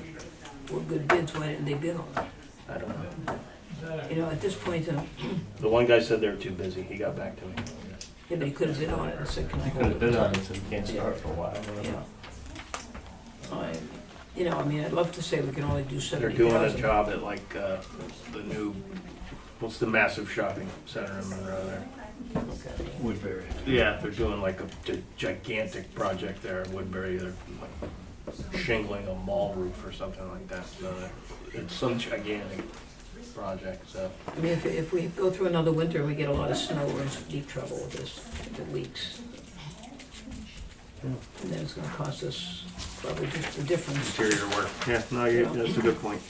were good bids, why didn't they bid on it? I don't know. You know, at this point, The one guy said they were too busy. He got back to me. yeah, but he could have bid on it and said, can I You could hold have it? bid on it, so we can't start for a while. Yeah. You know, I mean, I'd love to say we can only do They're 70,000. doing a job at like, the new, what's the massive shopping center in Monroe there? Okay. Woodbury. Yeah, they're doing like a gigantic project there in Woodbury. They're like shingling a mall roof or something like that. So it's some gigantic project, so. I mean, if we go through another winter and we get a lot of snow, we're in some deep trouble with this, if it leaks. And then it's gonna cost us probably just the difference. Interior work. Yeah, no, that's a good point.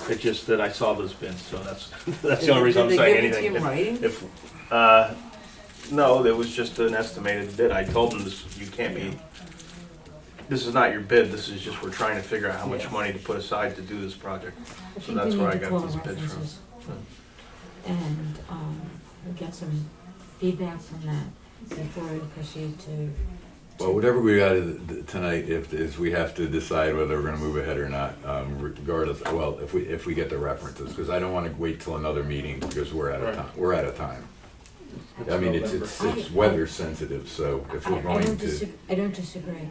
It's just that I saw those bids, so that's the only reason I'm saying Did they give it to you in anything. writing? No, it was just an estimated bid. I told them this, you can't be, this is not your bid, this is just, we're trying to figure out how much Yeah. money to put aside to do this project. I So think that's we where need I to got call these bids from. references. And, we'll get some feedback from that before we proceed to. Well, whatever we got tonight, if we have to decide whether we're gonna move ahead or not, regardless, well, if we get the references, because I don't wanna wait till another meeting, because we're out of time, I mean, it's weather sensitive, so if we're going to. I don't disagree,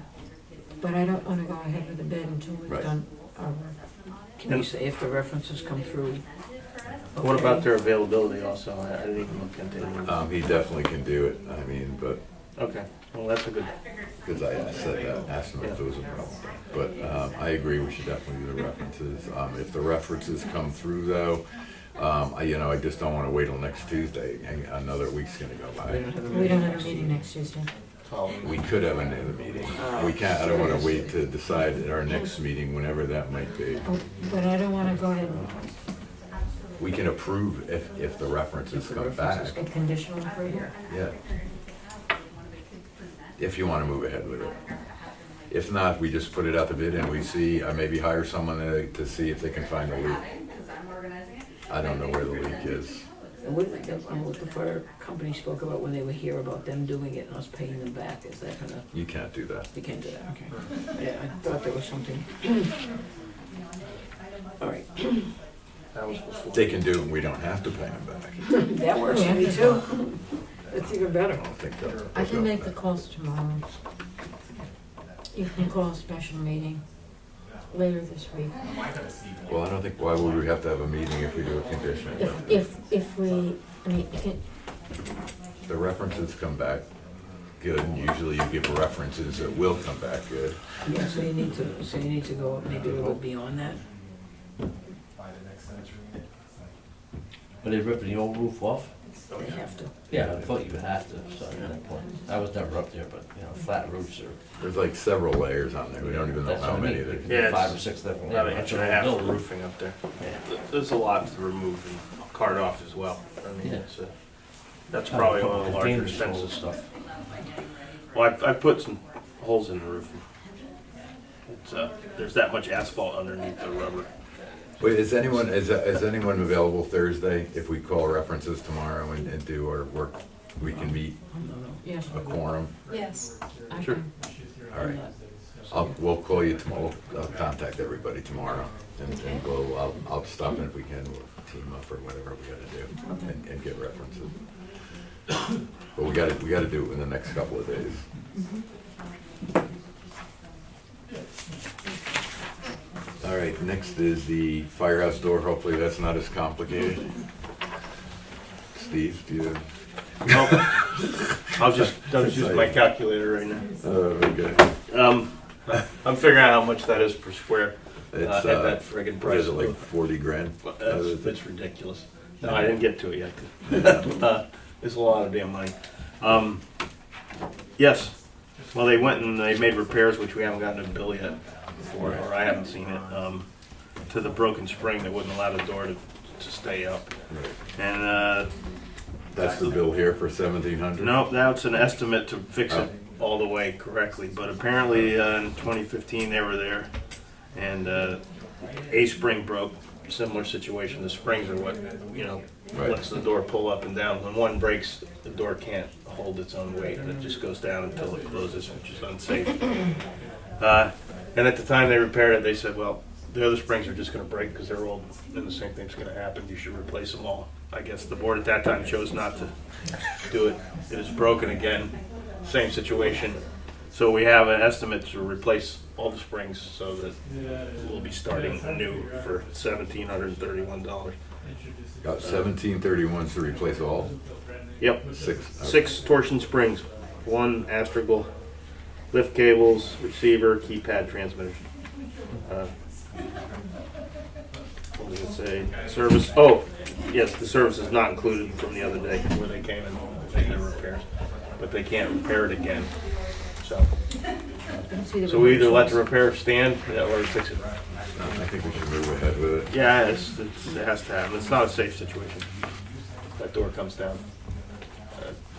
but I don't wanna go ahead with the bid until we've Right. done our work. Can we say if the references come through? What okay? about their availability also? I didn't even look into it. He definitely can do it, I mean, but, Okay, well, that's a good, because I said that, asked him if it was a problem. But, I agree, we should definitely do the references. If the references come through though, I just don't wanna wait till next Tuesday, and another week's gonna go by. We don't have a meeting next Tuesday. We could have another meeting. We can't, I don't wanna wait to decide at our next meeting, whenever that might be. Oh, but I don't wanna go ahead and We can approve if the references come back, a conditional approval. yeah. If you wanna move ahead with it. If not, we just put it out to bid and we see, maybe hire someone to see if they can find the leak. I don't know where the leak is. And what the fire company spoke about when they were here about them doing it and us paying them back, is that gonna, You can't do that. you can't do that, okay. Yeah, I thought there was something. All right, that was before. They can do it and we don't have to pay them back. that works for me too. That's even better. I don't think they'll. I can make the calls tomorrow. You can call a special meeting later this week. Well, I don't think, why would we have to have a meeting if we do a condition? If we, I mean, you can, The references come back good, and usually you give references that will come back good. Yeah, so you need to go maybe a little beyond that. But they ripping the old roof off? They have to. Yeah, I thought you would have to, so at that point. I was never up there, but, flat roofs are. There's like several layers on there, we don't even know That's how what I many mean. there. There could Yeah, be it's 5 or 6 different. About an inch and a half of building. roofing up there. Yeah. There's a lot to remove and cart off as well. I mean, Yeah. that's probably one of the larger Containers full of expensive stuff. Well, I've put some holes in the roof. It's, there's that much asphalt underneath the rubber. Wait, is anyone available Thursday if we call references tomorrow and do our work? We can meet yes, a quorum, Yes. I Sure. can. all right. We'll call you tomorrow, I'll contact everybody tomorrow, and I'll stop in if we can, we'll team up or whatever we gotta do, and get references. But we gotta do it in the next couple of days. All right, next is the firehouse door, hopefully that's not as complicated. Steve, do you? I'll just use my calculator right now. Very good. I'm figuring out how much that is per square It's, at that friggin' what price. is it, like 40 grand? That's ridiculous. No, I didn't get to it yet. It's a lot of damn money. Yes. Well, they went and they made repairs, which we haven't gotten a bill yet for, or I haven't seen it, to the broken spring that wouldn't allow the door to stay up. Right. And That's the bill here for 1,700? No, that's an estimate to fix it all the way correctly, but apparently in 2015 they were there, and a spring broke. Similar situation. The springs are what, Right. lets the door pull up and down. When one breaks, the door can't hold its own weight, and it just goes down until it closes, which is unsafe. And at the time they repaired it, they said, well, the other springs are just going to break because they're old, and the same thing's going to happen. You should replace them all. I guess the board at that time chose not to do it. It is broken again, same situation. So we have an estimate to replace all the springs so that we'll be starting anew for $1,731. Got 1,731 to replace all? Yep, 6. 6 torsion springs, 1 astragal, lift cables, receiver, keypad, transmitter. What does it say? Service, oh, yes, the service is not included from the other day where they came and made their repairs. But they can't repair it again, so. So we either let the repair stand or fix it. I think we should move ahead with it. Yeah, it has to happen. It's not a safe situation. That door comes down.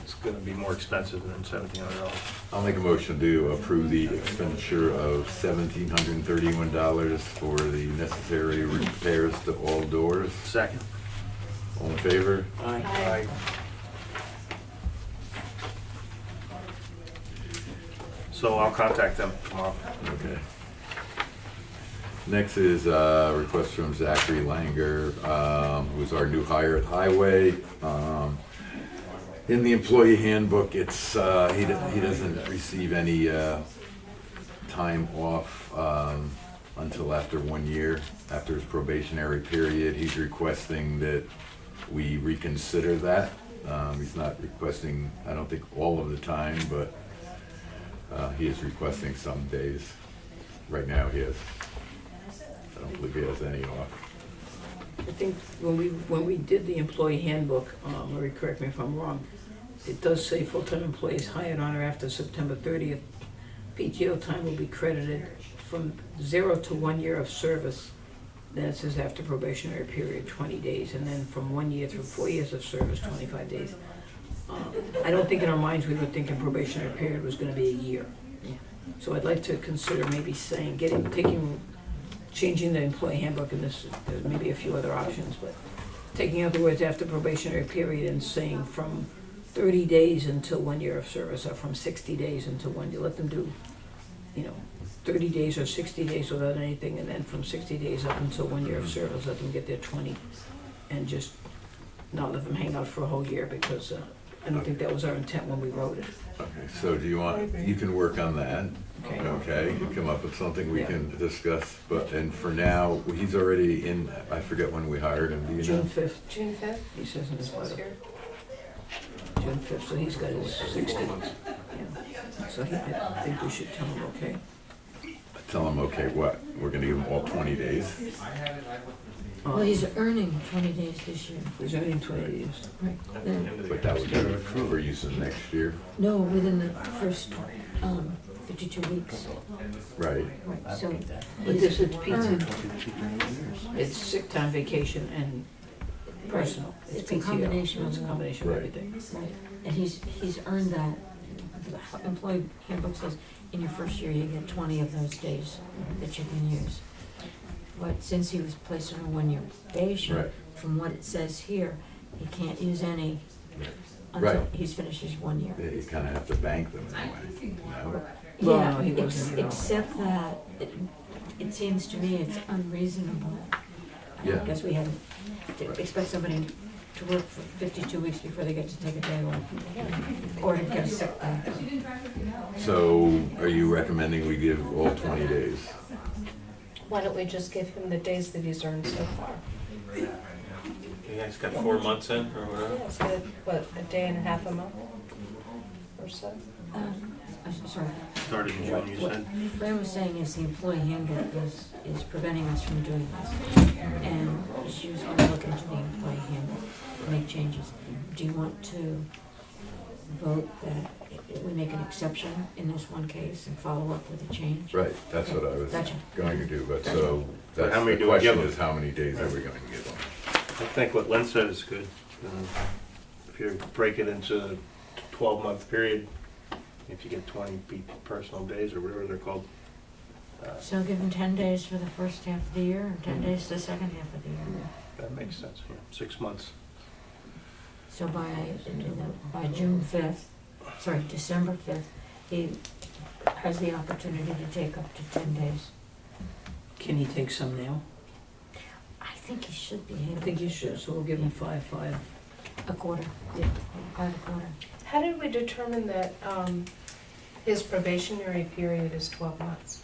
It's gonna be more expensive than $1,700. I'll make a motion to approve the expenditure of $1,731 for the necessary repairs to all doors. Second. All in favor? Aye. So I'll contact them tomorrow. Okay. Next is a request from Zachary Langer, who's our new hire at Highway. In the employee handbook, it's he doesn't receive any time off until after 1 year, after his probationary period. He's requesting that we reconsider that. He's not requesting, I don't think, all of the time, but he is requesting some days. Right now, I don't believe he has any off. I think when we did the employee handbook, Marie, correct me if I'm wrong, it does say full-time employees hired on or after September 30th, PTO time will be credited from 0 to 1 year of service. Then it says after probationary period, 20 days, and then from 1 year through 4 years of service, 25 days. I don't think in our minds we were thinking probationary period was gonna be a year. So I'd like to consider maybe saying, changing the employee handbook, and there's maybe a few other options, but taking out the words after probationary period and saying from 30 days until 1 year of service, or from 60 days until 1 year. Let them do, 30 days or 60 days without anything, and then from 60 days up until 1 year of service, let them get their 20, and just not let them hang out for a whole year, because I don't think that was our intent when we wrote it. Okay, so you can work on that, okay? Come up with something we can discuss, and for now, he's already in, I forget when we hired him, do you know? June 5th, June 5th? he says in his This letter. year? June 5th, so he's got his 60 months. Yeah. So I think we should tell him, okay? Tell him, okay, what? We're gonna give him all 20 days? Well, he's earning 20 days this year. He's earning 20 days. Right. Then- But that would be for use in next year, No, within the first 52 weeks. right? Right, so But this is pizza. earned. It's sick time, vacation, and personal. It's a PTO. combination of It's a all. combination of Right. everything. Right, and he's earned that. The employee handbook says in your first year, you get 20 of those days that you can use. But since he was placed on a 1-year probation, Right. from what it says here, he can't use any until Right. he's finished his 1 year. Yeah, you kinda have to bank them in a way, no? Well, Yeah, no, he wasn't at all. except that it seems to me it's unreasonable. I Yeah. guess we had to expect somebody to work for 52 weeks before they get to take a day off, or to get a sick day. So, are you recommending we give all 20 days? Why don't we just give him the days that he's earned so far? You guys got 4 months in, or whatever? Yeah, so what, a day and a half a month or so? I'm sorry. Started in June, you What said? Fran was saying is the employee handbook is preventing us from doing this. And she was going to look into the employee handbook, make changes. Do you want to vote that we make an exception in this one case and follow up with a change? Right, that's what I was Gotcha. going to do, but so, So that's how many the do we give question him? is how many days are we going to give them? I think what Lynn said is good. if you break it into a 12-month period, if you get 20 personal days or whatever they're called. So give them 10 days for the first half of the year and 10 days the second half of the year. That makes sense, yeah, 6 months. So by June 5th, sorry, December 5th, he has the opportunity to take up to 10 days. Can he take some now? I think he should be I able think to. you should, so we'll give him 5. A quarter. Yeah. 5 a quarter. How did we determine that his probationary period is 12 months?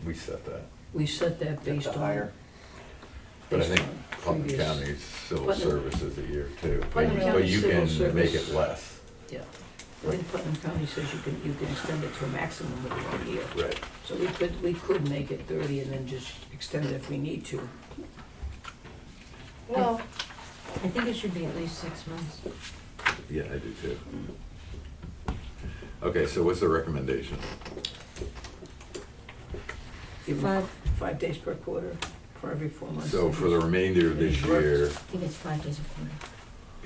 We set that. We set that based Have to on. hire. But I based think on Putnam previous- County's civil Putnam- service is a year too. Putnam But County you civil can make service- it less. Yeah, I think Putnam County says you can extend it to a maximum of 1 year. Right. So we could make it 30 and then just extend it if we need to. Well, I think it should be at least 6 months. Yeah, I do too. Okay, so what's the recommendation? Give him 5, 5 days per quarter for every 4 months. So for the remainder of this year, I think it's 5 days a quarter.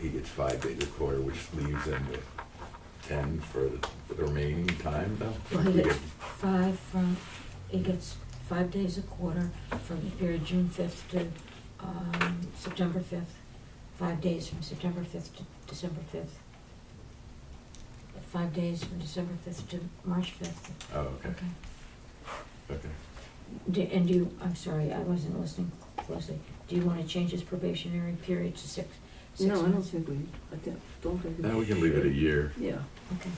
he gets 5 days a quarter, which leaves him with 10 for the remaining time though? Well, he gets 5 days a quarter from the period June 5th to September 5th. 5 days from September 5th to December 5th. 5 days from December 5th to March 5th. Oh, okay, okay. And do you, I'm sorry, I wasn't listening closely. Do you want to change his probationary period to 6 No, I don't months? think don't think. Now we can leave it a year, Yeah, Okay.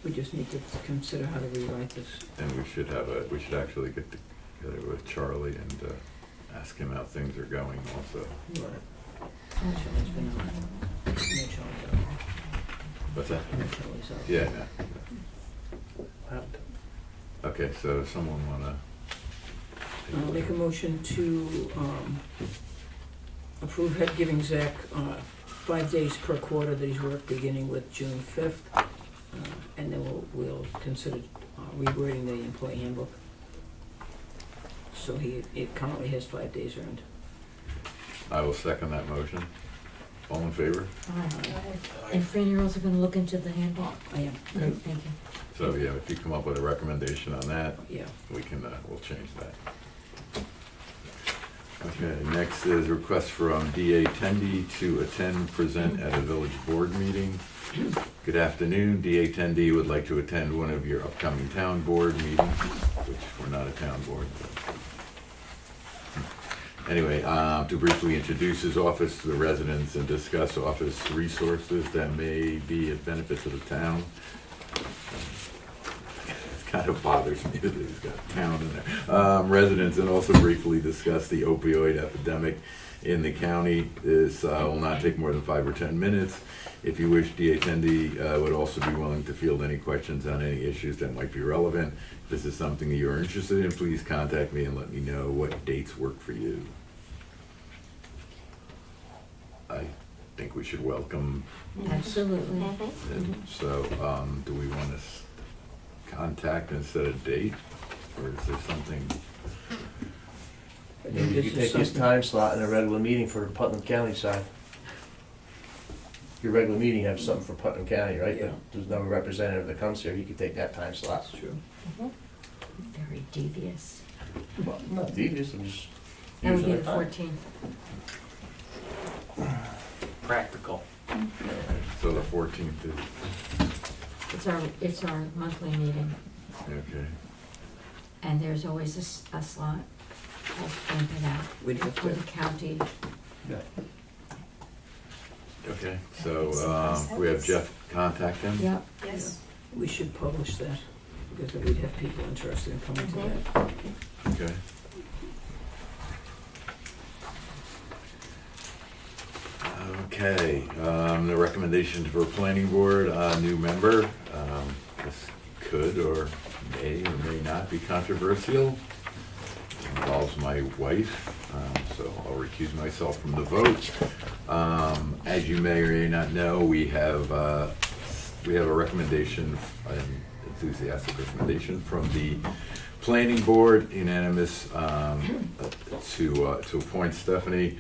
we just need to consider how to rewrite this. and we should actually get together with Charlie and ask him how things are going also. Charlie's been on. Charlie's What's that? out. Yeah, no. Okay, so someone wanna? I'll make a motion to approve giving Zach 5 days per quarter that he's worked, beginning with June 5th. And then we'll consider rewording the employee handbook. So it currently has 5 days earned. I will second that motion. All in favor? And Fran, you're also going to look into the handbook? I am, Great, thank you. So, yeah, if you come up with a recommendation on that, yeah. we can, we'll change that. Okay, next is request from DA Tendy to attend, present at a village board meeting. Good afternoon, DA Tendy would like to attend one of your upcoming town board meetings, which we're not a town board. Anyway, to briefly introduce his office to the residents and discuss office resources that may be of benefit to the town. It kind of bothers me that he's got town in there. Residents, and also briefly discuss the opioid epidemic in the county. This will not take more than 5 or 10 minutes. If you wish, DA Tendy would also be willing to field any questions on any issues that might be relevant. If this is something that you're interested in, please contact me and let me know what dates work for you. I think we should welcome, Absolutely. and so, do we want to contact and set a date? Or is there something, Maybe you could take his time slot in a regular meeting for Putnam County side. Your regular meeting has something for Putnam County, right? Yeah. There's no representative that comes here, you could take that time slot. That's true. Very devious. Well, not devious, I'm just That would using be the the time. 14th. Practical. so the 14th is, It's our monthly meeting, okay. and there's always a slot pointed out We'd have for to, the county. Yeah. Okay, so, we have Jeff contact him? Yep. yes. we should publish that, because then we'd have people interested in coming to that. Okay. Okay, the recommendation for planning board, new member, this could or may not be controversial. Involves my wife, so I'll recuse myself from the vote. As you may or may not know, we have a recommendation, an enthusiastic recommendation from the planning board, unanimous, to appoint Stephanie.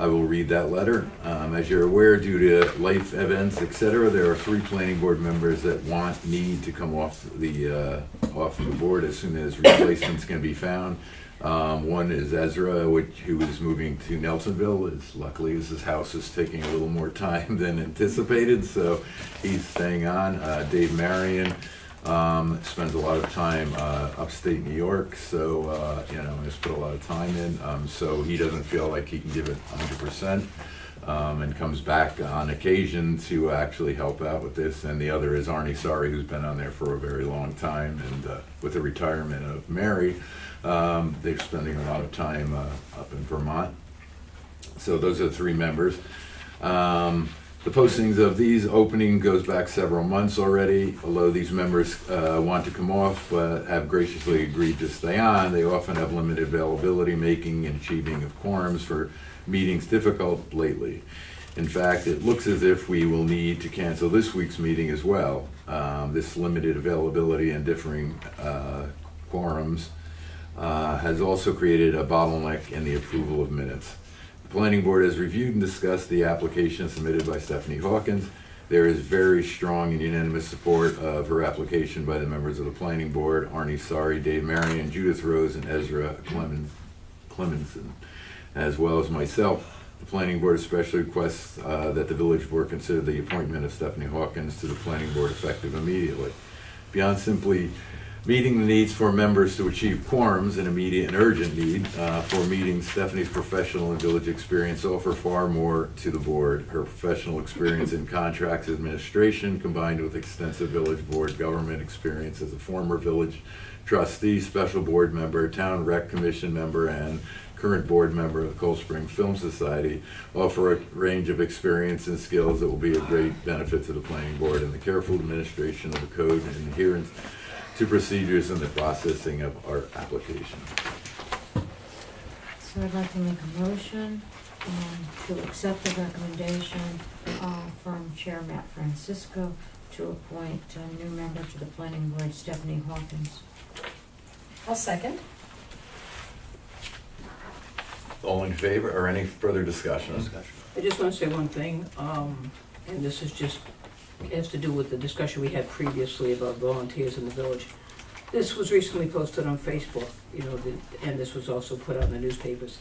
I will read that letter. As you're aware, due to life events, etc., there are 3 planning board members that need to come off the board as soon as replacements can be found. One is Ezra, who is moving to Nelsonville. Luckily, his house is taking a little more time than anticipated, so he's staying on. Dave Marion spends a lot of time upstate New York, so has put a lot of time in. So he doesn't feel like he can give it 100%, and comes back on occasion to actually help out with this. And the other is Arnie Sari, who's been on there for a very long time, and with the retirement of Mary, they're spending a lot of time up in Vermont. So those are the 3 members. The postings of these opening goes back several months already. Although these members want to come off but have graciously agreed to stay on, they often have limited availability, making and achieving of quorums for meetings difficult lately. In fact, it looks as if we will need to cancel this week's meeting as well. This limited availability and differing quorums has also created a bottleneck in the approval of minutes. The Planning Board has reviewed and discussed the application submitted by Stephanie Hawkins. There is very strong and unanimous support of her application by the members of the Planning Board, Arnie Sari, Dave Marion, Judith Rose, and Ezra Clemenson, as well as myself. The Planning Board especially requests that the Village Board consider the appointment of Stephanie Hawkins to the Planning Board effective immediately. Beyond simply meeting the needs for members to achieve quorums, an immediate and urgent need for meetings, Stephanie's professional and village experience offer far more to the board. Her professional experience in contracts administration, combined with extensive village board government experience as a former village trustee, special board member, town rec commission member, and current board member of the Cold Spring Film Society, offer a range of experience and skills that will be of great benefit to the planning board in the careful administration of the code and adherence to procedures in the processing of our application. So I'd like to make a motion to accept the recommendation from Chair Matt Francisco to appoint a new member to the Planning Board, Stephanie Hawkins. I'll second. All in favor, or any further discussion? I just want to say one thing, and this is just, has to do with the discussion we had previously about volunteers in the village. This was recently posted on Facebook, and this was also put out in the newspapers.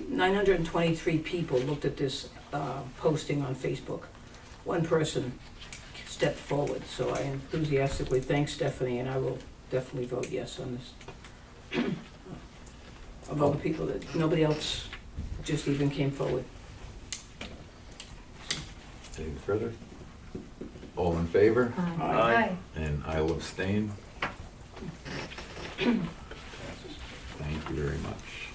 923 people looked at this posting on Facebook. One person stepped forward, so I enthusiastically thank Stephanie, and I will definitely vote yes on this. Of all the people that, nobody else just even came forward. Anything further? All in favor? Aye. And I will abstain. Thank you very much.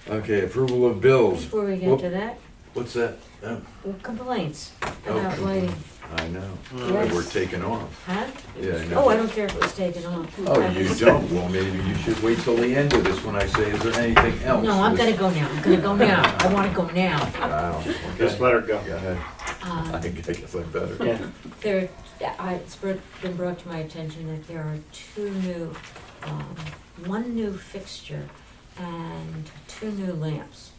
Okay, approval of bills. Before we get Whoop. to that, What's that? Oh, complaints about lighting. I know. Yes. We're taking off. Huh? Yeah, I know. Oh, I don't care if it was taken off. Oh, you don't? Well, maybe you should wait till the end of this when I say, is there anything else? No, I'm gonna go now. I'm gonna go now. I wanna go now. Wow, Just okay. let her go. Go ahead. I guess I better. Yeah. It's been brought to my attention that there are one new fixture and 2 new lamps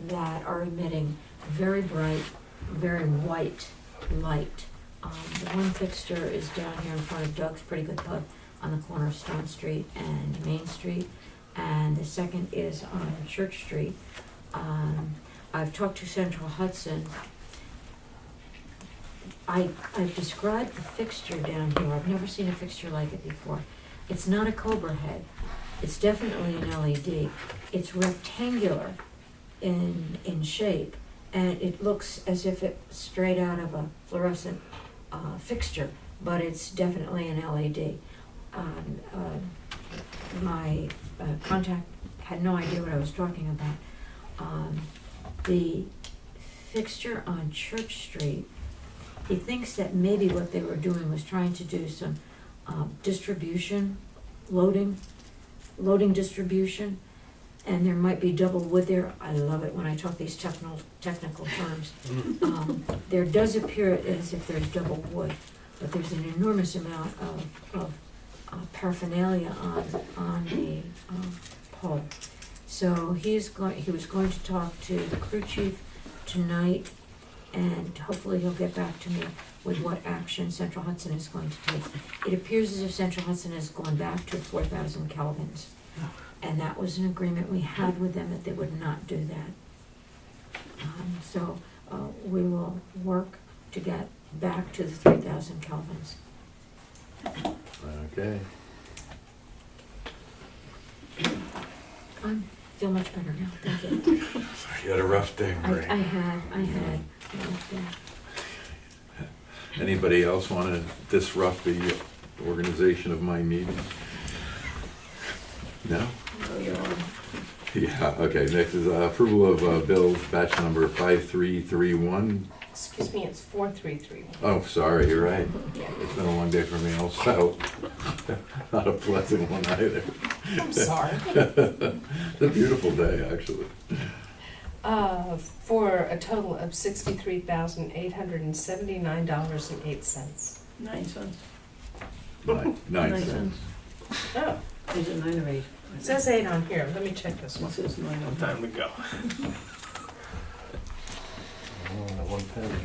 that are emitting very bright, very white light. The one fixture is down here in front of Doug's Pretty Good Pub on the corner of Stone Street and Main Street, and the second is on Church Street. I've talked to Central Hudson. I've described the fixture down here. I've never seen a fixture like it before. It's not a Cobra head. It's definitely an LED. It's rectangular in shape, and it looks as if it's straight out of a fluorescent fixture, but it's definitely an LED. My contact had no idea what I was talking about. The fixture on Church Street, he thinks that maybe what they were doing was trying to do some distribution, loading distribution, and there might be double wood there. I love it when I talk these technical terms. There does appear as if there's double wood, but there's an enormous amount of paraphernalia on the pole. So he was going to talk to the crew chief tonight, and hopefully he'll get back to me with what action Central Hudson is going to take. It appears as if Central Hudson has gone back to 4,000 kelvins. And that was an agreement we had with them that they would not do that. So we will work to get back to the 3,000 kelvins. Okay. I feel much better now, thank you. You had a rough day, Marie. I had. Yeah. Anybody else want to disrupt the organization of my meeting? No? Oh, you're on. Yeah, okay, next is approval of bills, batch number 5331. Excuse me, it's 4331. Oh, sorry, you're right. Yeah. It's been a long day for me also. Not a pleasant one either. I'm sorry. It's a beautiful day, actually. For a total of $63,879.08. 9 cents. Nine 9 cents. Oh, Is it 9 or 8? it says 8 on here. Let me check this It one. says 9 on Time to go. One penny.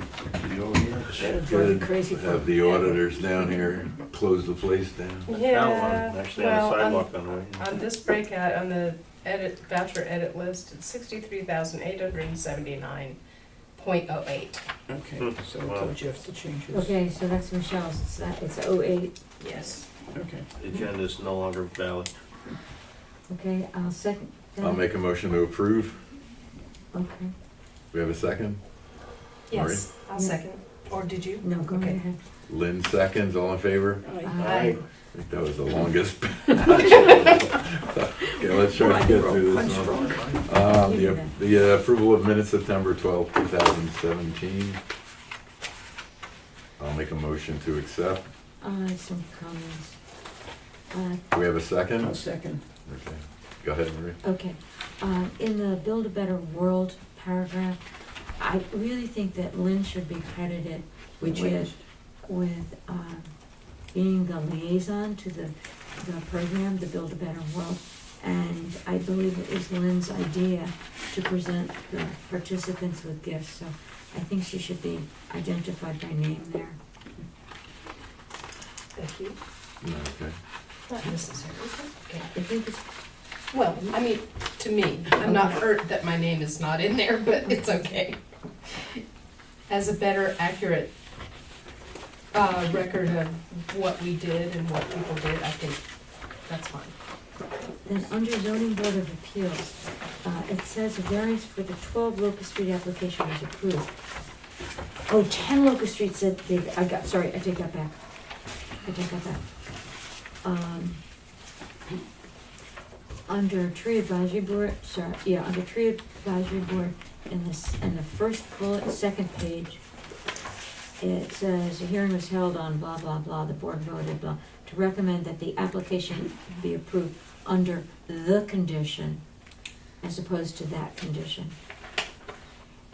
You over here? That'd drive me Good. crazy. for- Have the auditors down here close the place down. Found one, Yeah, actually on the well, sidewalk on the way. on this breakout, on the voucher edit list, it's $63,879.08. Okay, so I told you have to change yours. Okay, so that's Michelle's, it's 08. Yes. Okay. The agenda is no longer valid. Okay, I'll second that. I'll make a motion to approve. Okay, We have a second? Yes, I'll Yeah. second. Or did you? no, go Okay. ahead. Lynn seconds, all in favor? Aye. Aye. I think that was the longest. Okay, let's try to get through I'm this one. strong. The approval of minutes September 12th, 2017. I'll make a motion to accept. Some comments. Do we have a second? I'll second. Okay, go ahead, Marie. Okay, in the Build a Better World paragraph, I really think that Lynn should be credited with being the liaison to the program, the Build a Better World. And I believe it was Lynn's idea to present the participants with gifts, so I think she should be identified by name there. Thank you. No, okay. Not necessary. Okay. I think it's, Well, I mean, to me, I'm not hurt that my name is not in there, but it's okay. As a better, accurate record of what we did and what people did, I think that's fine. then under zoning board of appeals, it says a variance for the 12 Locust Street application was approved. Oh, 10 Locust Street said they, sorry, I take that back. Under tree advisory board, under tree advisory board, in the first bullet, second page, it says, a hearing was held on blah, blah, blah, the board voted blah, to recommend that the application be approved under the condition as opposed to that condition.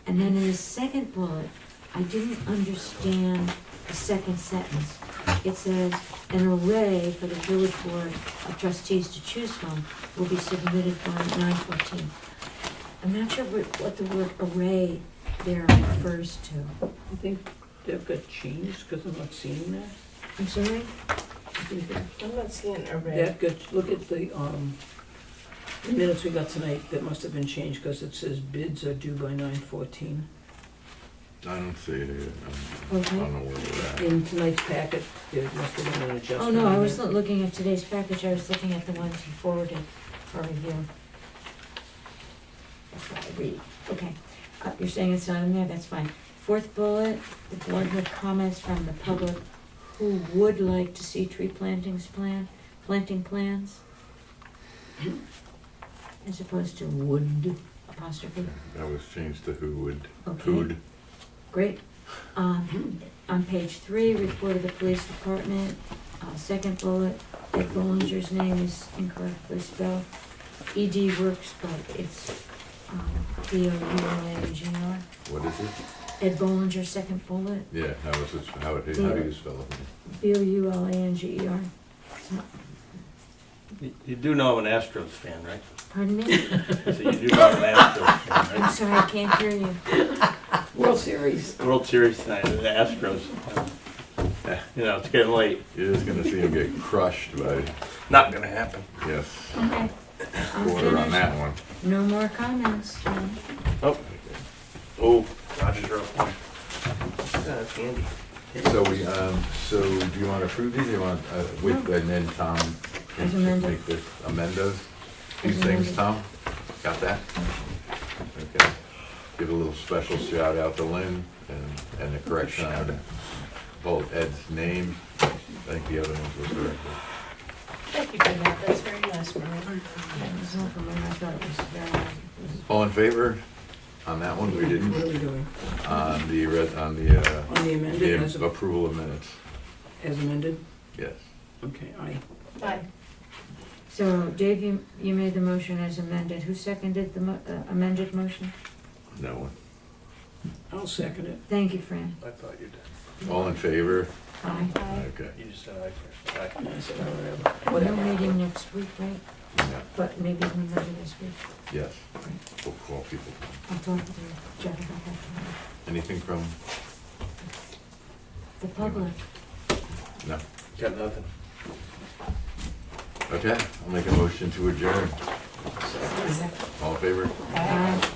And then in the second bullet, I didn't understand the second sentence. It says, an array for the village board of trustees to choose from will be submitted by 9/14. I'm not sure what the word array there refers to. I think they've got changed, because I'm not seeing that. I'm sorry? I think that I'm not seeing a red. that got, look at the minutes we got tonight, that must have been changed, because it says bids are due by 9/14. I don't see it here. I Okay. don't know where we're at. In tonight's packet, there must have been an adjustment. Oh, no, I in was it. not looking at today's package, I was looking at the ones he forwarded for review. That's what I read. Okay, you're saying it's not in there, that's fine. Fourth bullet, the board heard comments from the public who would like to see tree planting plans, as opposed to would, apostrophe. That was changed to who would, Okay. who'd. Great. On page 3, report of the police department, second bullet, Ed Bollinger's name is incorrectly spelled. ED works, but it's Boullinger. What is it? Ed Bollinger, second bullet, Yeah, how do you spell it? Boulanger. It's not You do know I'm an Astros fan, right? Pardon me? So you do know I'm an Astros fan, I'm right? sorry, I can't hear you. World Series. World Series tonight, the Astros. You know, it's getting late. You're just gonna see him get crushed by, Not gonna happen. yes, Okay. I'm quarter on finished. that one. No more comments, John. Oh, Roger's up one. Candy. So so do you want to approve these, or you want, and then Tom can As amended. make this, amend those? These As things, amended. Tom? Got that? Okay. Give a little special shout out to Lynn and the correction on both Ed's name. I think the other ones were correct. Thank you for that, that's very nice, Maria. That was all from when I thought it was very. All in favor on that one? We didn't. What are we doing? On the, On the amended, the approval of minutes. as amended? Yes. Okay, aye. Bye. So Dave, you made the motion as amended. Who seconded the amended motion? No one. I'll second it. Thank you, Fran. I thought you did. All in favor? Aye. Okay. You just said aye first. Aye. I said, oh, whatever. No meeting next week, right? Yeah. But maybe one later this week. Yes. We'll call people. I'll talk to Jeff about that tomorrow. Anything from, The public. no? Got nothing. Okay, I'll make a motion to adjourn. All in favor? Aye.